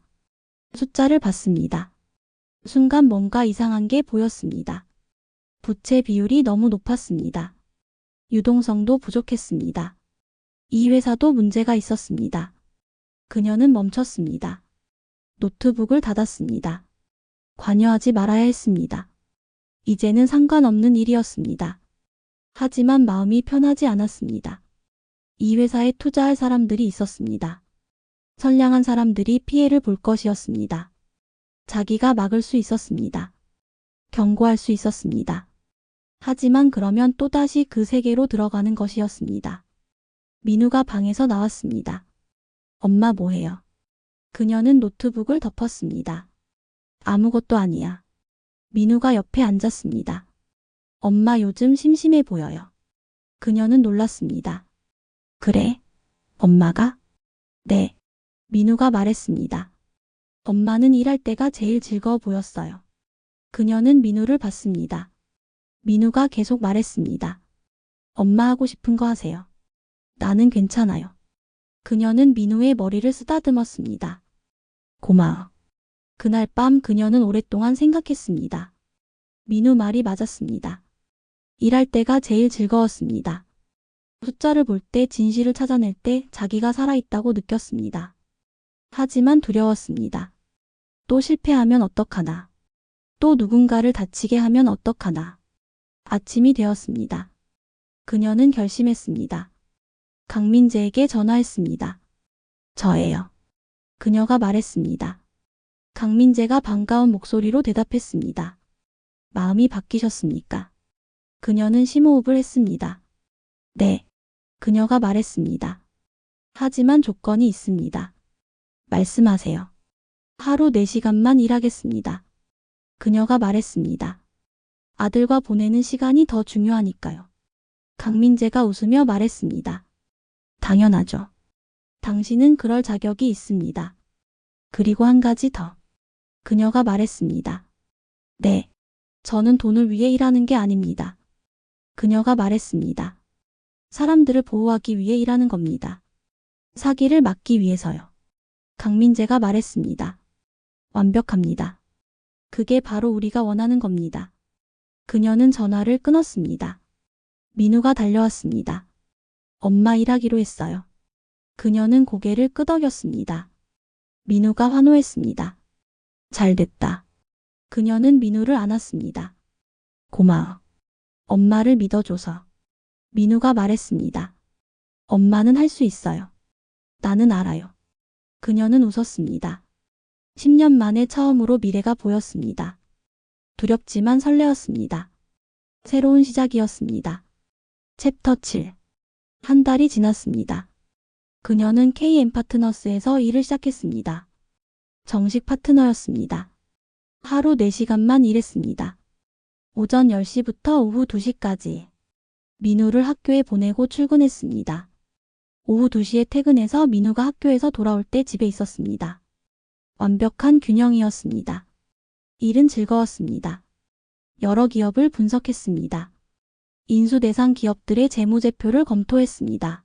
숫자를 봤습니다. 순간 뭔가 이상한 게 보였습니다. 부채 비율이 너무 높았습니다. 유동성도 부족했습니다. 이 회사도 문제가 있었습니다. 그녀는 멈췄습니다. 노트북을 닫았습니다. 관여하지 말아야 했습니다. 이제는 상관없는 일이었습니다. 하지만 마음이 편하지 않았습니다. 이 회사에 투자할 사람들이 있었습니다. 선량한 사람들이 피해를 볼 것이었습니다. 자기가 막을 수 있었습니다. 경고할 수 있었습니다. 하지만 그러면 또다시 그 세계로 들어가는 것이었습니다. 민우가 방에서 나왔습니다. 엄마 뭐해요? 그녀는 노트북을 덮었습니다. 아무것도 아니야. 민우가 옆에 앉았습니다. 엄마 요즘 심심해 보여요. 그녀는 놀랐습니다. 그래? 엄마가? 네. 민우가 말했습니다. 엄마는 일할 때가 제일 즐거워 보였어요. 그녀는 민우를 봤습니다. 민우가 계속 말했습니다. 엄마 하고 싶은 거 하세요. 나는 괜찮아요. 그녀는 민우의 머리를 쓰다듬었습니다. 고마워. 그날 밤 그녀는 오랫동안 생각했습니다. 민우 말이 맞았습니다. 일할 때가 제일 즐거웠습니다. 숫자를 볼 때, 진실을 찾아낼 때 자기가 살아있다고 느꼈습니다. 하지만 두려웠습니다. 또 실패하면 어떡하나. 또 누군가를 다치게 하면 어떡하나. 아침이 되었습니다. 그녀는 결심했습니다. 강민재에게 전화했습니다. 저예요. 그녀가 말했습니다. 강민재가 반가운 목소리로 대답했습니다. 마음이 바뀌셨습니까? 그녀는 심호흡을 했습니다. 네. 그녀가 말했습니다. 하지만 조건이 있습니다. 말씀하세요. 하루 4시간만 일하겠습니다. 그녀가 말했습니다. 아들과 보내는 시간이 더 중요하니까요. 강민재가 웃으며 말했습니다. 당연하죠. 당신은 그럴 자격이 있습니다. 그리고 한 가지 더. 그녀가 말했습니다. 네. 저는 돈을 위해 일하는 게 아닙니다. 그녀가 말했습니다. 사람들을 보호하기 위해 일하는 겁니다. 사기를 막기 위해서요. 강민재가 말했습니다. 완벽합니다. 그게 바로 우리가 원하는 겁니다. 그녀는 전화를 끊었습니다. 민우가 달려왔습니다. 엄마 일하기로 했어요. 그녀는 고개를 끄덕였습니다. 민우가 환호했습니다. 잘 됐다. 그녀는 민우를 안았습니다. 고마워. 엄마를 믿어줘서. 민우가 말했습니다. 엄마는 할 수 있어요. 나는 알아요. 그녀는 웃었습니다. 10년 만에 처음으로 미래가 보였습니다. 두렵지만 설레었습니다. 새로운 시작이었습니다. 챕터 7. 한 달이 지났습니다. 그녀는 KM 파트너스에서 일을 시작했습니다. 정식 파트너였습니다. 하루 4시간만 일했습니다. 오전 10시부터 오후 2시까지. 민우를 학교에 보내고 출근했습니다. 오후 2시에 퇴근해서 민우가 학교에서 돌아올 때 집에 있었습니다. 완벽한 균형이었습니다. 일은 즐거웠습니다. 여러 기업을 분석했습니다. 인수 대상 기업들의 재무제표를 검토했습니다.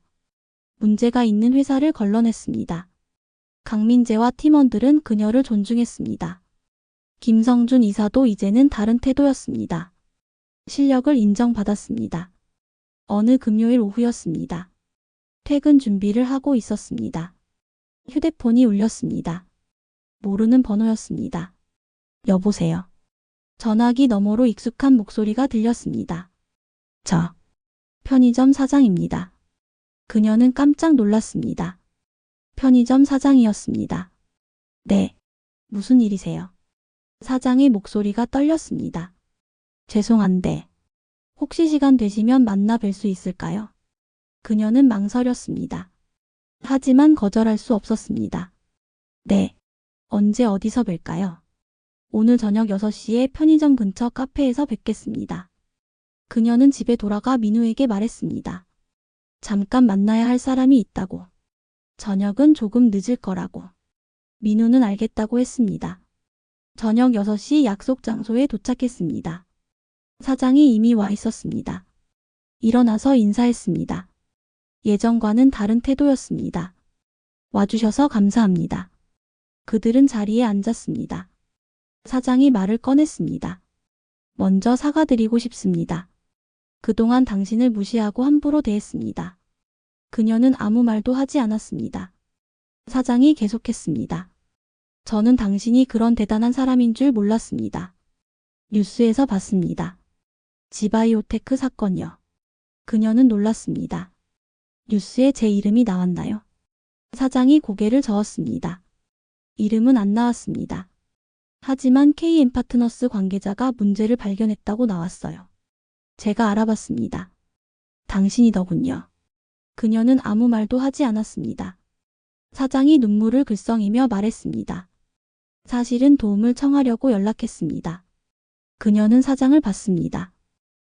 문제가 있는 회사를 걸러냈습니다. 강민재와 팀원들은 그녀를 존중했습니다. 김성준 이사도 이제는 다른 태도였습니다. 실력을 인정받았습니다. 어느 금요일 오후였습니다. 퇴근 준비를 하고 있었습니다. 휴대폰이 울렸습니다. 모르는 번호였습니다. 여보세요. 전화기 너머로 익숙한 목소리가 들렸습니다. 저 편의점 사장입니다. 그녀는 깜짝 놀랐습니다. 편의점 사장이었습니다. 네. 무슨 일이세요? 사장의 목소리가 떨렸습니다. 죄송한데 혹시 시간 되시면 만나 뵐 수 있을까요? 그녀는 망설였습니다. 하지만 거절할 수 없었습니다. 네. 언제 어디서 뵐까요? 오늘 저녁 6시에 편의점 근처 카페에서 뵙겠습니다. 그녀는 집에 돌아가 민우에게 말했습니다. 잠깐 만나야 할 사람이 있다고. 저녁은 조금 늦을 거라고. 민우는 알겠다고 했습니다. 저녁 6시 약속 장소에 도착했습니다. 사장이 이미 와 있었습니다. 일어나서 인사했습니다. 예전과는 다른 태도였습니다. 와주셔서 감사합니다. 그들은 자리에 앉았습니다. 사장이 말을 꺼냈습니다. 먼저 사과드리고 싶습니다. 그동안 당신을 무시하고 함부로 대했습니다. 그녀는 아무 말도 하지 않았습니다. 사장이 계속했습니다. 저는 당신이 그런 대단한 사람인 줄 몰랐습니다. 뉴스에서 봤습니다. 지바이오테크 사건요. 그녀는 놀랐습니다. 뉴스에 제 이름이 나왔나요? 사장이 고개를 저었습니다. 이름은 안 나왔습니다. 하지만 KM파트너스 관계자가 문제를 발견했다고 나왔어요. 제가 알아봤습니다. 당신이더군요. 그녀는 아무 말도 하지 않았습니다. 사장이 눈물을 글썽이며 말했습니다. 사실은 도움을 청하려고 연락했습니다. 그녀는 사장을 봤습니다.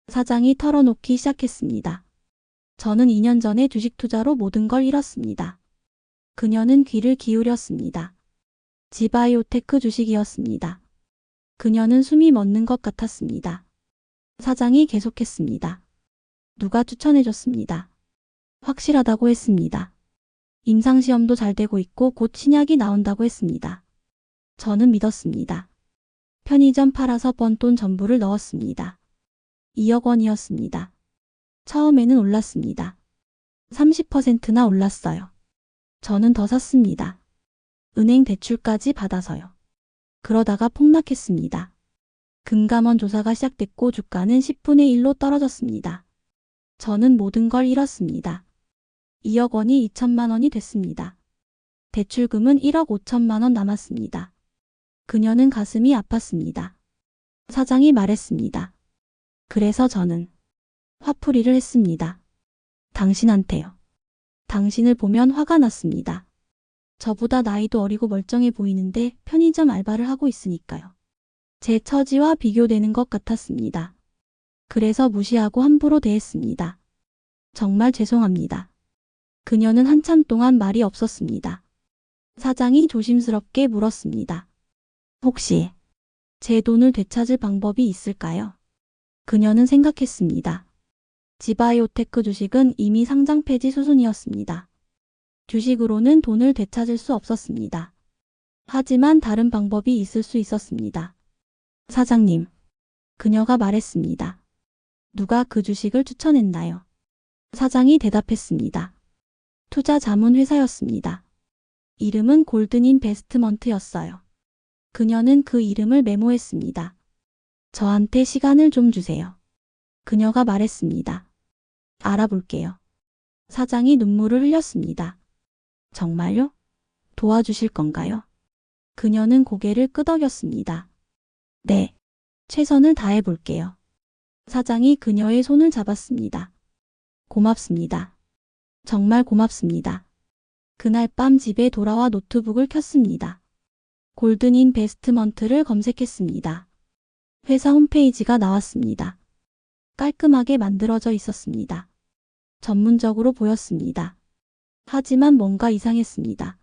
사장이 털어놓기 시작했습니다. 저는 2년 전에 주식 투자로 모든 걸 잃었습니다. 그녀는 귀를 기울였습니다. 지바이오테크 주식이었습니다. 그녀는 숨이 멎는 것 같았습니다. 사장이 계속했습니다. 누가 추천해줬습니다. 확실하다고 했습니다. 임상시험도 잘 되고 있고 곧 신약이 나온다고 했습니다. 저는 믿었습니다. 편의점 팔아서 번 돈 전부를 넣었습니다. 2억 원이었습니다. 처음에는 올랐습니다. 30%나 올랐어요. 저는 더 샀습니다. 은행 대출까지 받아서요. 그러다가 폭락했습니다. 금감원 조사가 시작됐고 주가는 10분의 1로 떨어졌습니다. 저는 모든 걸 잃었습니다. 2억 원이 2천만 원이 됐습니다. 대출금은 1억 5천만 원 남았습니다. 그녀는 가슴이 아팠습니다. 사장이 말했습니다. 그래서 저는 화풀이를 했습니다. 당신한테요. 당신을 보면 화가 났습니다. 저보다 나이도 어리고 멀쩡해 보이는데 편의점 알바를 하고 있으니까요. 제 처지와 비교되는 것 같았습니다. 그래서 무시하고 함부로 대했습니다. 정말 죄송합니다. 그녀는 한참 동안 말이 없었습니다. 사장이 조심스럽게 물었습니다. 혹시 제 돈을 되찾을 방법이 있을까요? 그녀는 생각했습니다. 지바이오테크 주식은 이미 상장 폐지 수순이었습니다. 주식으로는 돈을 되찾을 수 없었습니다. 하지만 다른 방법이 있을 수 있었습니다. 사장님, 그녀가 말했습니다. 누가 그 주식을 추천했나요? 사장이 대답했습니다. 투자 자문 회사였습니다. 이름은 골든 인베스트먼트였어요. 그녀는 그 이름을 메모했습니다. 저한테 시간을 좀 주세요. 그녀가 말했습니다. 알아볼게요. 사장이 눈물을 흘렸습니다. 정말요? 도와주실 건가요? 그녀는 고개를 끄덕였습니다. 네, 최선을 다해볼게요. 사장이 그녀의 손을 잡았습니다. 고맙습니다. 정말 고맙습니다. 그날 밤 집에 돌아와 노트북을 켰습니다. 골든 인베스트먼트를 검색했습니다. 회사 홈페이지가 나왔습니다. 깔끔하게 만들어져 있었습니다. 전문적으로 보였습니다. 하지만 뭔가 이상했습니다.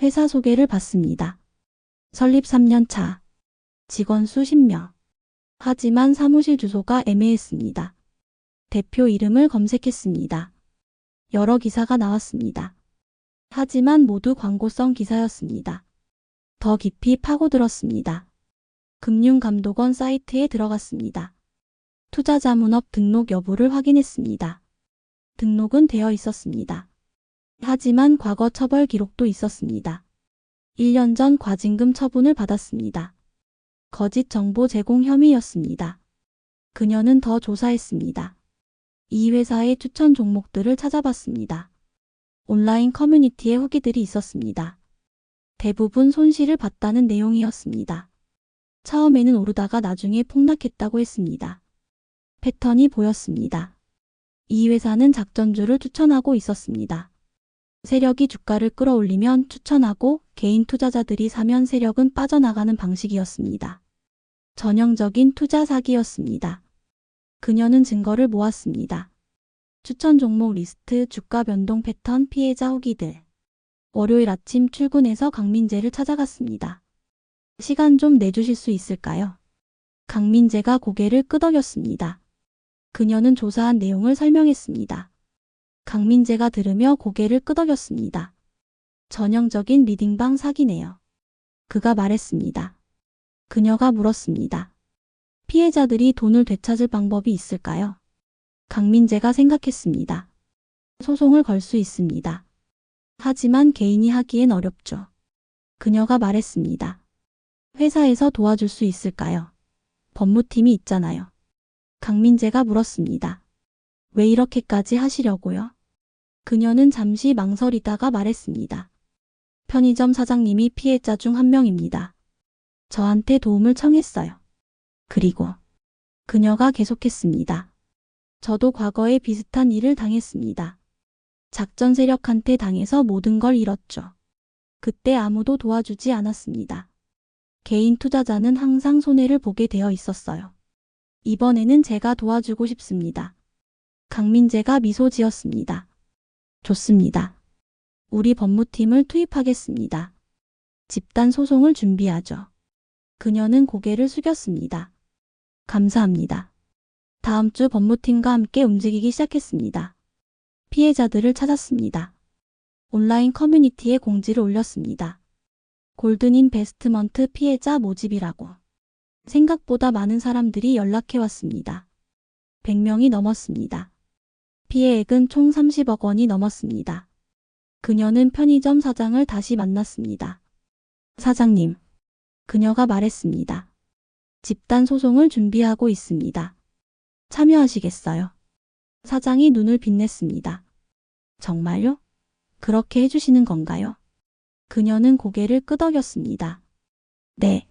회사 소개를 봤습니다. 설립 3년 차. 직원 수 10명. 하지만 사무실 주소가 애매했습니다. 대표 이름을 검색했습니다. 여러 기사가 나왔습니다. 하지만 모두 광고성 기사였습니다. 더 깊이 파고들었습니다. 금융감독원 사이트에 들어갔습니다. 투자자문업 등록 여부를 확인했습니다. 등록은 되어 있었습니다. 하지만 과거 처벌 기록도 있었습니다. 1년 전 과징금 처분을 받았습니다. 거짓 정보 제공 혐의였습니다. 그녀는 더 조사했습니다. 이 회사의 추천 종목들을 찾아봤습니다. 온라인 커뮤니티에 후기들이 있었습니다. 대부분 손실을 봤다는 내용이었습니다. 처음에는 오르다가 나중에 폭락했다고 했습니다. 패턴이 보였습니다. 이 회사는 작전주를 추천하고 있었습니다. 세력이 주가를 끌어올리면 추천하고 개인 투자자들이 사면 세력은 빠져나가는 방식이었습니다. 전형적인 투자 사기였습니다. 그녀는 증거를 모았습니다. 추천 종목 리스트, 주가 변동 패턴, 피해자 후기들. 월요일 아침 출근해서 강민재를 찾아갔습니다. 시간 좀 내주실 수 있을까요? 강민재가 고개를 끄덕였습니다. 그녀는 조사한 내용을 설명했습니다. 강민재가 들으며 고개를 끄덕였습니다. 전형적인 리딩방 사기네요. 그가 말했습니다. 그녀가 물었습니다. 피해자들이 돈을 되찾을 방법이 있을까요? 강민재가 생각했습니다. 소송을 걸 수 있습니다. 하지만 개인이 하기엔 어렵죠. 그녀가 말했습니다. 회사에서 도와줄 수 있을까요? 법무팀이 있잖아요. 강민재가 물었습니다. 왜 이렇게까지 하시려고요? 그녀는 잠시 망설이다가 말했습니다. 편의점 사장님이 피해자 중 한 명입니다. 저한테 도움을 청했어요. 그리고 그녀가 계속했습니다. 저도 과거에 비슷한 일을 당했습니다. 작전 세력한테 당해서 모든 걸 잃었죠. 그때 아무도 도와주지 않았습니다. 개인 투자자는 항상 손해를 보게 되어 있었어요. 이번에는 제가 도와주고 싶습니다. 강민재가 미소 지었습니다. 좋습니다. 우리 법무팀을 투입하겠습니다. 집단 소송을 준비하죠. 그녀는 고개를 숙였습니다. 감사합니다. 다음 주 법무팀과 함께 움직이기 시작했습니다. 피해자들을 찾았습니다. 온라인 커뮤니티에 공지를 올렸습니다. 골든 인베스트먼트 피해자 모집이라고. 생각보다 많은 사람들이 연락해왔습니다. 100명이 넘었습니다. 피해액은 총 30억 원이 넘었습니다. 그녀는 편의점 사장을 다시 만났습니다. 사장님, 그녀가 말했습니다. 집단 소송을 준비하고 있습니다. 참여하시겠어요? 사장이 눈을 빛냈습니다. 정말요? 그렇게 해주시는 건가요? 그녀는 고개를 끄덕였습니다. 네,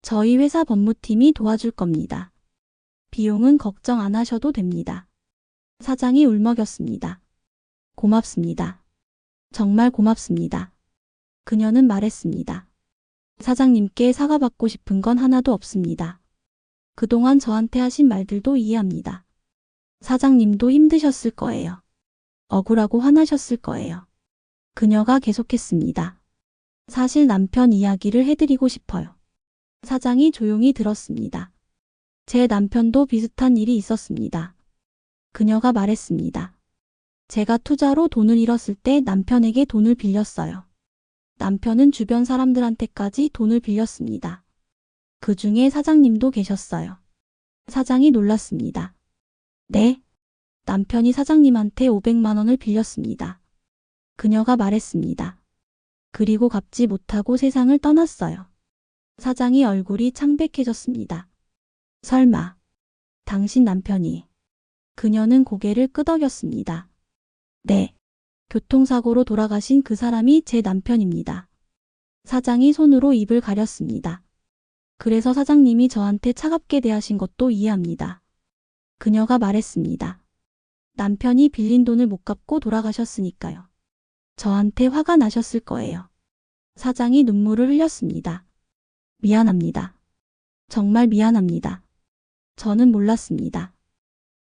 저희 회사 법무팀이 도와줄 겁니다. 비용은 걱정 안 하셔도 됩니다. 사장이 울먹였습니다. 고맙습니다. 정말 고맙습니다. 그녀는 말했습니다. 사장님께 사과받고 싶은 건 하나도 없습니다. 그동안 저한테 하신 말들도 이해합니다. 사장님도 힘드셨을 거예요. 억울하고 화나셨을 거예요. 그녀가 계속했습니다. 사실 남편 이야기를 해드리고 싶어요. 사장이 조용히 들었습니다. 제 남편도 비슷한 일이 있었습니다. 그녀가 말했습니다. 제가 투자로 돈을 잃었을 때 남편에게 돈을 빌렸어요. 남편은 주변 사람들한테까지 돈을 빌렸습니다. 그 중에 사장님도 계셨어요. 사장이 놀랐습니다. 네? 남편이 사장님한테 500만 원을 빌렸습니다. 그녀가 말했습니다. 그리고 갚지 못하고 세상을 떠났어요. 사장이 얼굴이 창백해졌습니다. 설마, 당신 남편이. 그녀는 고개를 끄덕였습니다. 네. 교통사고로 돌아가신 그 사람이 제 남편입니다. 사장이 손으로 입을 가렸습니다. 그래서 사장님이 저한테 차갑게 대하신 것도 이해합니다. 그녀가 말했습니다. 남편이 빌린 돈을 못 갚고 돌아가셨으니까요. 저한테 화가 나셨을 거예요. 사장이 눈물을 흘렸습니다. 미안합니다. 정말 미안합니다. 저는 몰랐습니다.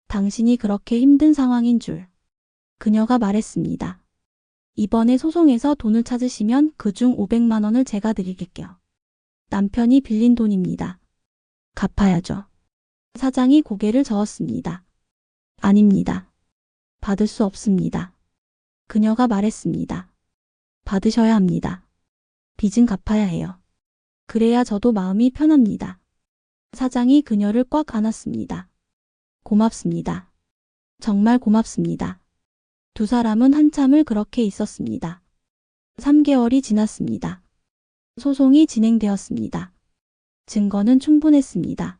당신이 그렇게 힘든 상황인 줄. 그녀가 말했습니다. 이번에 소송에서 돈을 찾으시면 그중 500만 원을 제가 드릴게요. 남편이 빌린 돈입니다. 갚아야죠. 사장이 고개를 저었습니다. 아닙니다. 받을 수 없습니다. 그녀가 말했습니다. 받으셔야 합니다. 빚은 갚아야 해요. 그래야 저도 마음이 편합니다. 사장이 그녀를 꽉 안았습니다. 고맙습니다. 정말 고맙습니다. 두 사람은 한참을 그렇게 있었습니다. 3개월이 지났습니다. 소송이 진행되었습니다. 증거는 충분했습니다.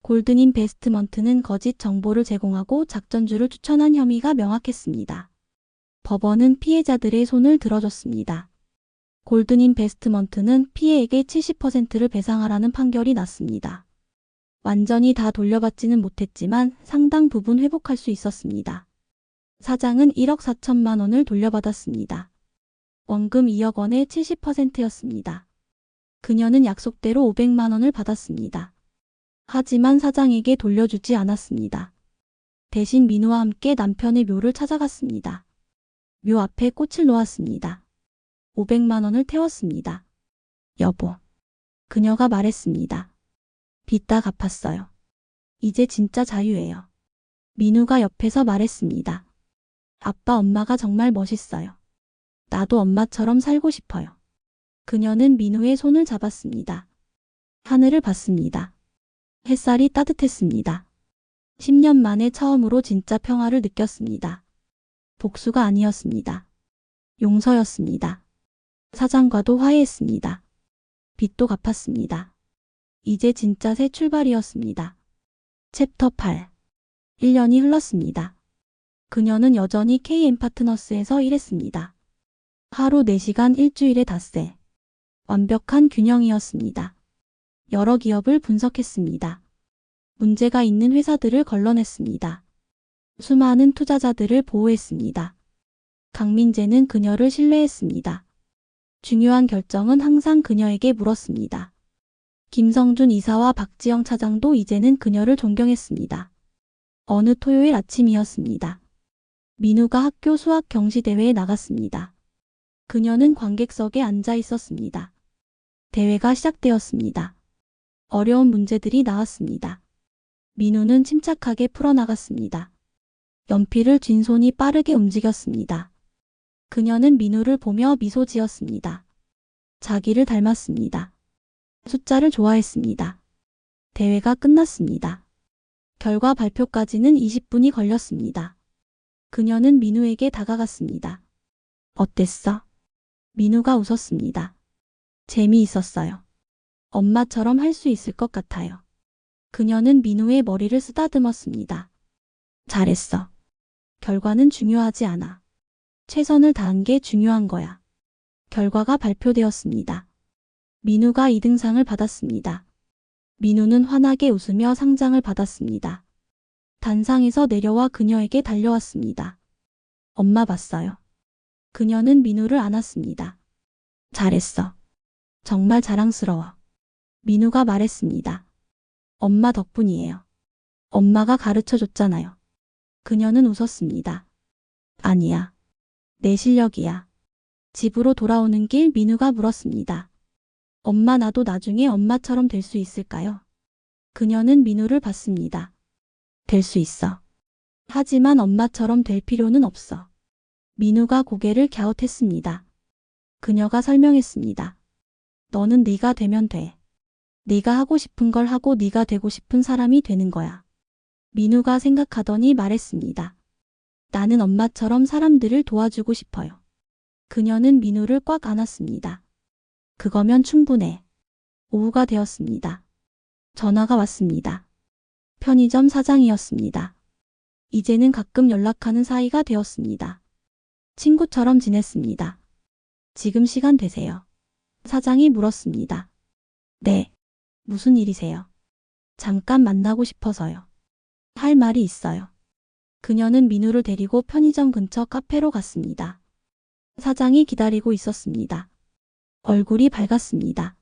골든 인베스트먼트는 거짓 정보를 제공하고 작전주를 추천한 혐의가 명확했습니다. 법원은 피해자들의 손을 들어줬습니다. 골든 인베스트먼트는 피해액의 70%를 배상하라는 판결이 났습니다. 완전히 다 돌려받지는 못했지만 상당 부분 회복할 수 있었습니다. 사장은 1억 4천만 원을 돌려받았습니다. 원금 2억 원의 70%였습니다. 그녀는 약속대로 500만 원을 받았습니다. 하지만 사장에게 돌려주지 않았습니다. 대신 민우와 함께 남편의 묘를 찾아갔습니다. 묘 앞에 꽃을 놓았습니다. 500만 원을 태웠습니다. 여보. 그녀가 말했습니다. 빚 다 갚았어요. 이제 진짜 자유예요. 민우가 옆에서 말했습니다. 아빠 엄마가 정말 멋있어요. 나도 엄마처럼 살고 싶어요. 그녀는 민우의 손을 잡았습니다. 하늘을 봤습니다. 햇살이 따뜻했습니다. 10년 만에 처음으로 진짜 평화를 느꼈습니다. 복수가 아니었습니다. 용서였습니다. 사장과도 화해했습니다. 빚도 갚았습니다. 이제 진짜 새 출발이었습니다. 챕터 8. 1년이 흘렀습니다. 그녀는 여전히 KM 파트너스에서 일했습니다. 하루 4시간 일주일에 닷새. 완벽한 균형이었습니다. 여러 기업을 분석했습니다. 문제가 있는 회사들을 걸러냈습니다. 수많은 투자자들을 보호했습니다. 강민재는 그녀를 신뢰했습니다. 중요한 결정은 항상 그녀에게 물었습니다. 김성준 이사와 박지영 차장도 이제는 그녀를 존경했습니다. 어느 토요일 아침이었습니다. 민우가 학교 수학 경시대회에 나갔습니다. 그녀는 관객석에 앉아 있었습니다. 대회가 시작되었습니다. 어려운 문제들이 나왔습니다. 민우는 침착하게 풀어나갔습니다. 연필을 쥔 손이 빠르게 움직였습니다. 그녀는 민우를 보며 미소 지었습니다. 자기를 닮았습니다. 숫자를 좋아했습니다. 대회가 끝났습니다. 결과 발표까지는 20분이 걸렸습니다. 그녀는 민우에게 다가갔습니다. 어땠어? 민우가 웃었습니다. 재미있었어요. 엄마처럼 할 수 있을 것 같아요. 그녀는 민우의 머리를 쓰다듬었습니다. 잘했어. 결과는 중요하지 않아. 최선을 다한 게 중요한 거야. 결과가 발표되었습니다. 민우가 2등상을 받았습니다. 민우는 환하게 웃으며 상장을 받았습니다. 단상에서 내려와 그녀에게 달려왔습니다. 엄마 봤어요. 그녀는 민우를 안았습니다. 잘했어. 정말 자랑스러워. 민우가 말했습니다. 엄마 덕분이에요. 엄마가 가르쳐줬잖아요. 그녀는 웃었습니다. 아니야. 내 실력이야. 집으로 돌아오는 길 민우가 물었습니다. 엄마 나도 나중에 엄마처럼 될 수 있을까요? 그녀는 민우를 봤습니다. 될 수 있어. 하지만 엄마처럼 될 필요는 없어. 민우가 고개를 갸웃했습니다. 그녀가 설명했습니다. 너는 네가 되면 돼. 네가 하고 싶은 걸 하고 네가 되고 싶은 사람이 되는 거야. 민우가 생각하더니 말했습니다. 나는 엄마처럼 사람들을 도와주고 싶어요. 그녀는 민우를 꽉 안았습니다. 그거면 충분해. 오후가 되었습니다. 전화가 왔습니다. 편의점 사장이었습니다. 이제는 가끔 연락하는 사이가 되었습니다. 친구처럼 지냈습니다. 지금 시간 되세요? 사장이 물었습니다. 네. 무슨 일이세요? 잠깐 만나고 싶어서요. 할 말이 있어요. 그녀는 민우를 데리고 편의점 근처 카페로 갔습니다. 사장이 기다리고 있었습니다. 얼굴이 밝았습니다.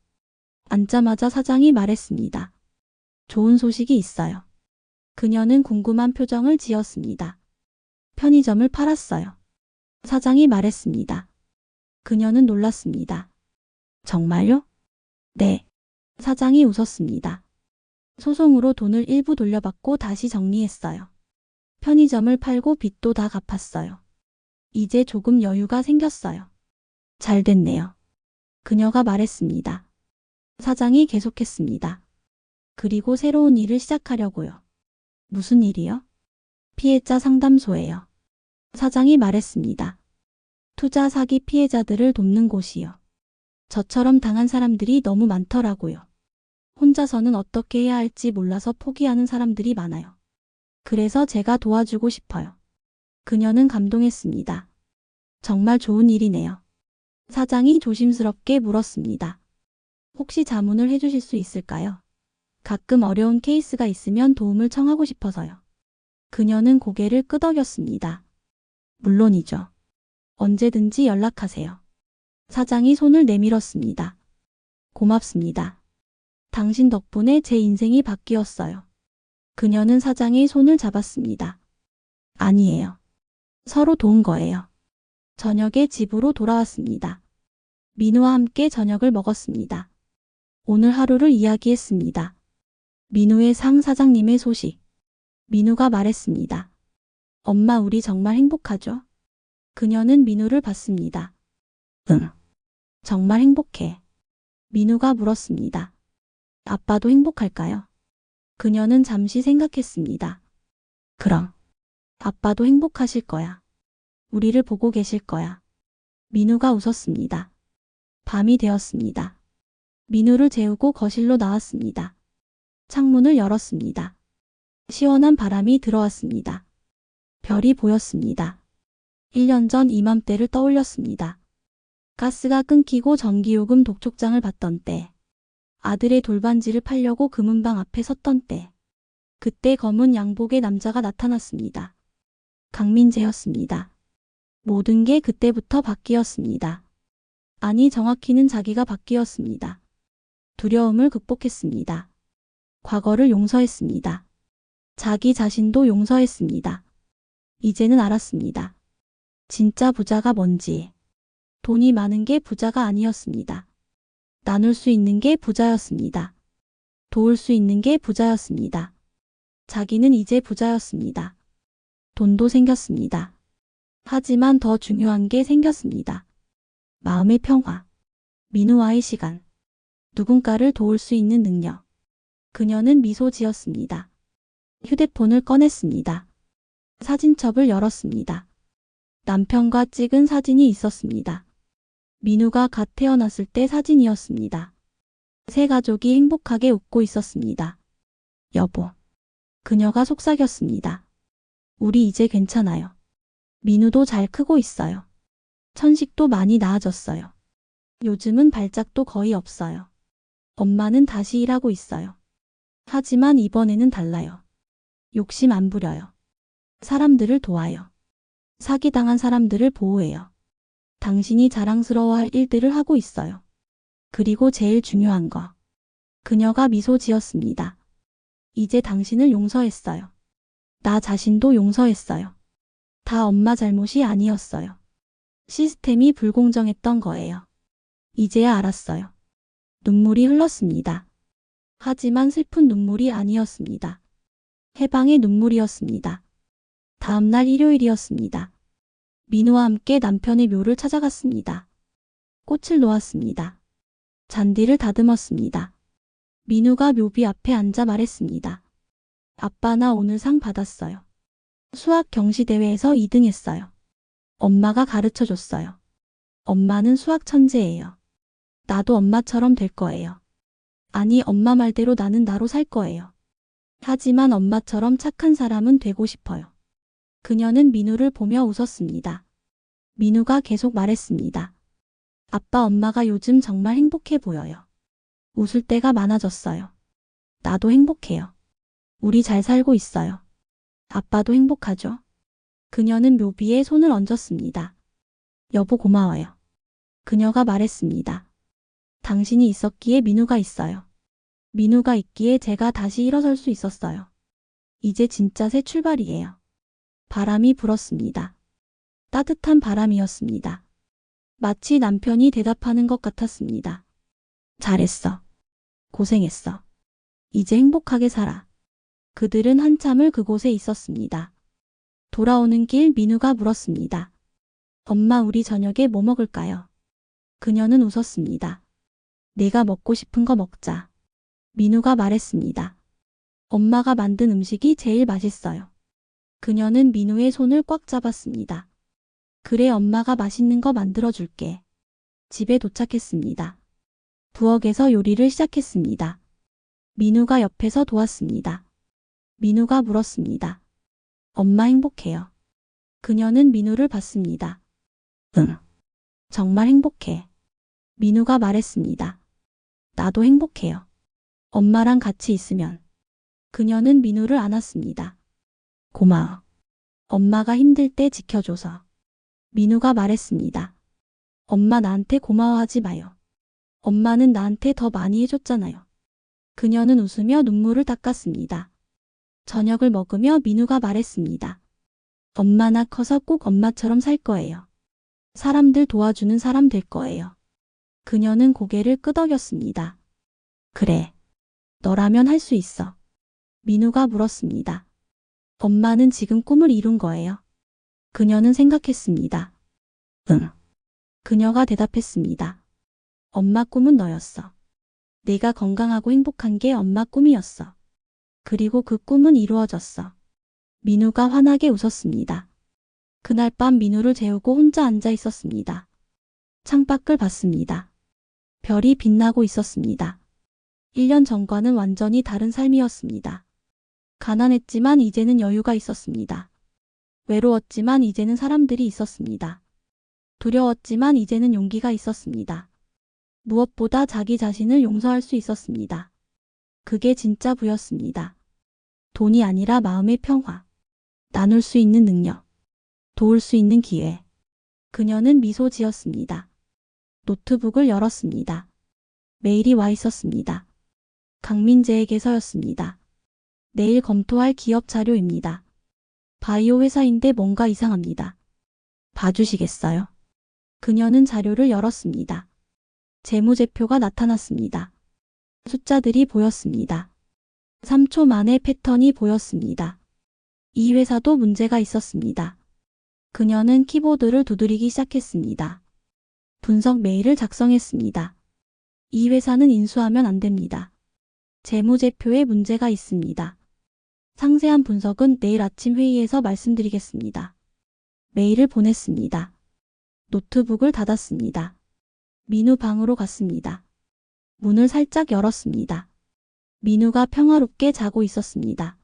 앉자마자 사장이 말했습니다. 좋은 소식이 있어요. 그녀는 궁금한 표정을 지었습니다. 편의점을 팔았어요. 사장이 말했습니다. 그녀는 놀랐습니다. 정말요? 네. 사장이 웃었습니다. 소송으로 돈을 일부 돌려받고 다시 정리했어요. 편의점을 팔고 빚도 다 갚았어요. 이제 조금 여유가 생겼어요. 잘 됐네요. 그녀가 말했습니다. 사장이 계속했습니다. 그리고 새로운 일을 시작하려고요. 무슨 일이요? 피해자 상담소예요. 사장이 말했습니다. 투자 사기 피해자들을 돕는 곳이요. 저처럼 당한 사람들이 너무 많더라고요. 혼자서는 어떻게 해야 할지 몰라서 포기하는 사람들이 많아요. 그래서 제가 도와주고 싶어요. 그녀는 감동했습니다. 정말 좋은 일이네요. 사장이 조심스럽게 물었습니다. 혹시 자문을 해주실 수 있을까요? 가끔 어려운 케이스가 있으면 도움을 청하고 싶어서요. 그녀는 고개를 끄덕였습니다. 물론이죠. 언제든지 연락하세요. 사장이 손을 내밀었습니다. 고맙습니다. 당신 덕분에 제 인생이 바뀌었어요. 그녀는 사장의 손을 잡았습니다. 아니에요. 서로 도운 거예요. 저녁에 집으로 돌아왔습니다. 민우와 함께 저녁을 먹었습니다. 오늘 하루를 이야기했습니다. 민우의 상 사장님의 소식. 민우가 말했습니다. 엄마 우리 정말 행복하죠? 그녀는 민우를 봤습니다. 응. 정말 행복해. 민우가 물었습니다. 아빠도 행복할까요? 그녀는 잠시 생각했습니다. 그럼. 아빠도 행복하실 거야. 우리를 보고 계실 거야. 민우가 웃었습니다. 밤이 되었습니다. 민우를 재우고 거실로 나왔습니다. 창문을 열었습니다. 시원한 바람이 들어왔습니다. 별이 보였습니다. 1년 전 이맘때를 떠올렸습니다. 가스가 끊기고 전기요금 독촉장을 받던 때, 아들의 돌반지를 팔려고 금은방 앞에 섰던 때, 그때 검은 양복의 남자가 나타났습니다. 강민재였습니다. 모든 게 그때부터 바뀌었습니다. 아니, 정확히는 자기가 바뀌었습니다. 두려움을 극복했습니다. 과거를 용서했습니다. 자기 자신도 용서했습니다. 이제는 알았습니다. 진짜 부자가 뭔지. 돈이 많은 게 부자가 아니었습니다. 나눌 수 있는 게 부자였습니다. 도울 수 있는 게 부자였습니다. 자기는 이제 부자였습니다. 돈도 생겼습니다. 하지만 더 중요한 게 생겼습니다. 마음의 평화, 민우와의 시간, 누군가를 도울 수 있는 능력. 그녀는 미소 지었습니다. 휴대폰을 꺼냈습니다. 사진첩을 열었습니다. 남편과 찍은 사진이 있었습니다. 민우가 갓 태어났을 때 사진이었습니다. 새 가족이 행복하게 웃고 있었습니다. 여보. 그녀가 속삭였습니다. 우리 이제 괜찮아요. 민우도 잘 크고 있어요. 천식도 많이 나아졌어요. 요즘은 발작도 거의 없어요. 엄마는 다시 일하고 있어요. 하지만 이번에는 달라요. 욕심 안 부려요. 사람들을 도와요. 사기당한 사람들을 보호해요. 당신이 자랑스러워할 일들을 하고 있어요. 그리고 제일 중요한 거. 그녀가 미소 지었습니다. 이제 당신을 용서했어요. 나 자신도 용서했어요. 다 엄마 잘못이 아니었어요. 시스템이 불공정했던 거예요. 이제야 알았어요. 눈물이 흘렀습니다. 하지만 슬픈 눈물이 아니었습니다. 해방의 눈물이었습니다. 다음 날 일요일이었습니다. 민우와 함께 남편의 묘를 찾아갔습니다. 꽃을 놓았습니다. 잔디를 다듬었습니다. 민우가 묘비 앞에 앉아 말했습니다. 아빠, 나 오늘 상 받았어요. 수학 경시대회에서 2등 했어요. 엄마가 가르쳐 줬어요. 엄마는 수학 천재예요. 나도 엄마처럼 될 거예요. 아니, 엄마 말대로 나는 나로 살 거예요. 하지만 엄마처럼 착한 사람은 되고 싶어요. 그녀는 민우를 보며 웃었습니다. 민우가 계속 말했습니다. 아빠, 엄마가 요즘 정말 행복해 보여요. 웃을 때가 많아졌어요. 나도 행복해요. 우리 잘 살고 있어요. 아빠도 행복하죠? 그녀는 묘비에 손을 얹었습니다. 여보, 고마워요. 그녀가 말했습니다. 당신이 있었기에 민우가 있어요. 민우가 있기에 제가 다시 일어설 수 있었어요. 이제 진짜 새 출발이에요. 바람이 불었습니다. 따뜻한 바람이었습니다. 마치 남편이 대답하는 것 같았습니다. 잘했어. 고생했어. 이제 행복하게 살아. 그들은 한참을 그곳에 있었습니다. 돌아오는 길 민우가 물었습니다. 엄마, 우리 저녁에 뭐 먹을까요? 그녀는 웃었습니다. 내가 먹고 싶은 거 먹자. 민우가 말했습니다. 엄마가 만든 음식이 제일 맛있어요. 그녀는 민우의 손을 꽉 잡았습니다. 그래, 엄마가 맛있는 거 만들어줄게. 집에 도착했습니다. 부엌에서 요리를 시작했습니다. 민우가 옆에서 도왔습니다. 민우가 물었습니다. 엄마 행복해요? 그녀는 민우를 봤습니다. 응. 정말 행복해. 민우가 말했습니다. 나도 행복해요. 엄마랑 같이 있으면. 그녀는 민우를 안았습니다. 고마워. 엄마가 힘들 때 지켜줘서. 민우가 말했습니다. 엄마, 나한테 고마워하지 마요. 엄마는 나한테 더 많이 해줬잖아요. 그녀는 웃으며 눈물을 닦았습니다. 저녁을 먹으며 민우가 말했습니다. 엄마, 나 커서 꼭 엄마처럼 살 거예요. 사람들 도와주는 사람 될 거예요. 그녀는 고개를 끄덕였습니다. 그래. 너라면 할 수 있어. 민우가 물었습니다. 엄마는 지금 꿈을 이룬 거예요? 그녀는 생각했습니다. 응. 그녀가 대답했습니다. 엄마 꿈은 너였어. 내가 건강하고 행복한 게 엄마 꿈이었어. 그리고 그 꿈은 이루어졌어. 민우가 환하게 웃었습니다. 그날 밤 민우를 재우고 혼자 앉아 있었습니다. 창밖을 봤습니다. 별이 빛나고 있었습니다. 1년 전과는 완전히 다른 삶이었습니다. 가난했지만 이제는 여유가 있었습니다. 외로웠지만 이제는 사람들이 있었습니다. 두려웠지만 이제는 용기가 있었습니다. 무엇보다 자기 자신을 용서할 수 있었습니다. 그게 진짜 부였습니다. 돈이 아니라 마음의 평화, 나눌 수 있는 능력, 도울 수 있는 기회. 그녀는 미소 지었습니다. 노트북을 열었습니다. 메일이 와 있었습니다. 강민재에게서였습니다. 내일 검토할 기업 자료입니다. 바이오 회사인데 뭔가 이상합니다. 봐주시겠어요? 그녀는 자료를 열었습니다. 재무제표가 나타났습니다. 숫자들이 보였습니다. 3초 만에 패턴이 보였습니다. 이 회사도 문제가 있었습니다. 그녀는 키보드를 두드리기 시작했습니다. 분석 메일을 작성했습니다. 이 회사는 인수하면 안 됩니다. 재무제표에 문제가 있습니다. 상세한 분석은 내일 아침 회의에서 말씀드리겠습니다. 메일을 보냈습니다. 노트북을 닫았습니다. 민우 방으로 갔습니다. 문을 살짝 열었습니다. 민우가 평화롭게 자고 있었습니다.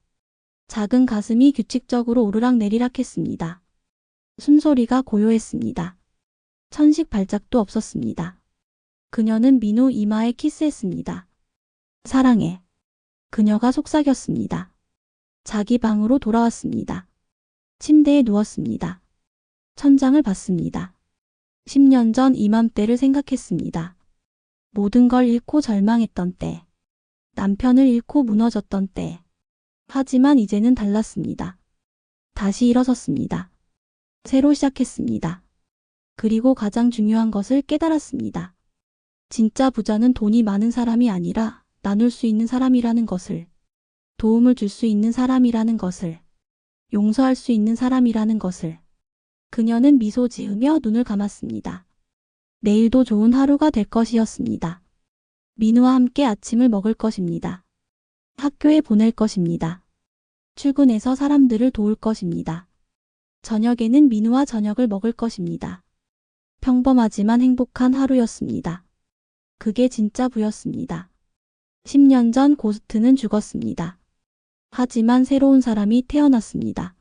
작은 가슴이 규칙적으로 오르락 내리락 했습니다. 숨소리가 고요했습니다. 천식 발작도 없었습니다. 그녀는 민우 이마에 키스했습니다. 사랑해. 그녀가 속삭였습니다. 자기 방으로 돌아왔습니다. 침대에 누웠습니다. 천장을 봤습니다. 10년 전 이맘때를 생각했습니다. 모든 걸 잃고 절망했던 때. 남편을 잃고 무너졌던 때. 하지만 이제는 달랐습니다. 다시 일어섰습니다. 새로 시작했습니다. 그리고 가장 중요한 것을 깨달았습니다. 진짜 부자는 돈이 많은 사람이 아니라 나눌 수 있는 사람이라는 것을, 도움을 줄 수 있는 사람이라는 것을, 용서할 수 있는 사람이라는 것을. 그녀는 미소 지으며 눈을 감았습니다. 내일도 좋은 하루가 될 것이었습니다. 민우와 함께 아침을 먹을 것입니다. 학교에 보낼 것입니다. 출근해서 사람들을 도울 것입니다. 저녁에는 민우와 저녁을 먹을 것입니다. 평범하지만 행복한 하루였습니다. 그게 진짜 부였습니다. 10년 전 고스트는 죽었습니다. 하지만 새로운 사람이 태어났습니다.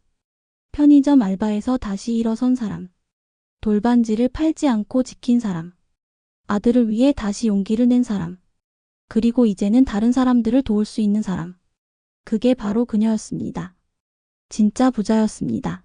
편의점 알바에서 다시 일어선 사람. 돌반지를 팔지 않고 지킨 사람. 아들을 위해 다시 용기를 낸 사람. 그리고 이제는 다른 사람들을 도울 수 있는 사람. 그게 바로 그녀였습니다. 진짜 부자였습니다.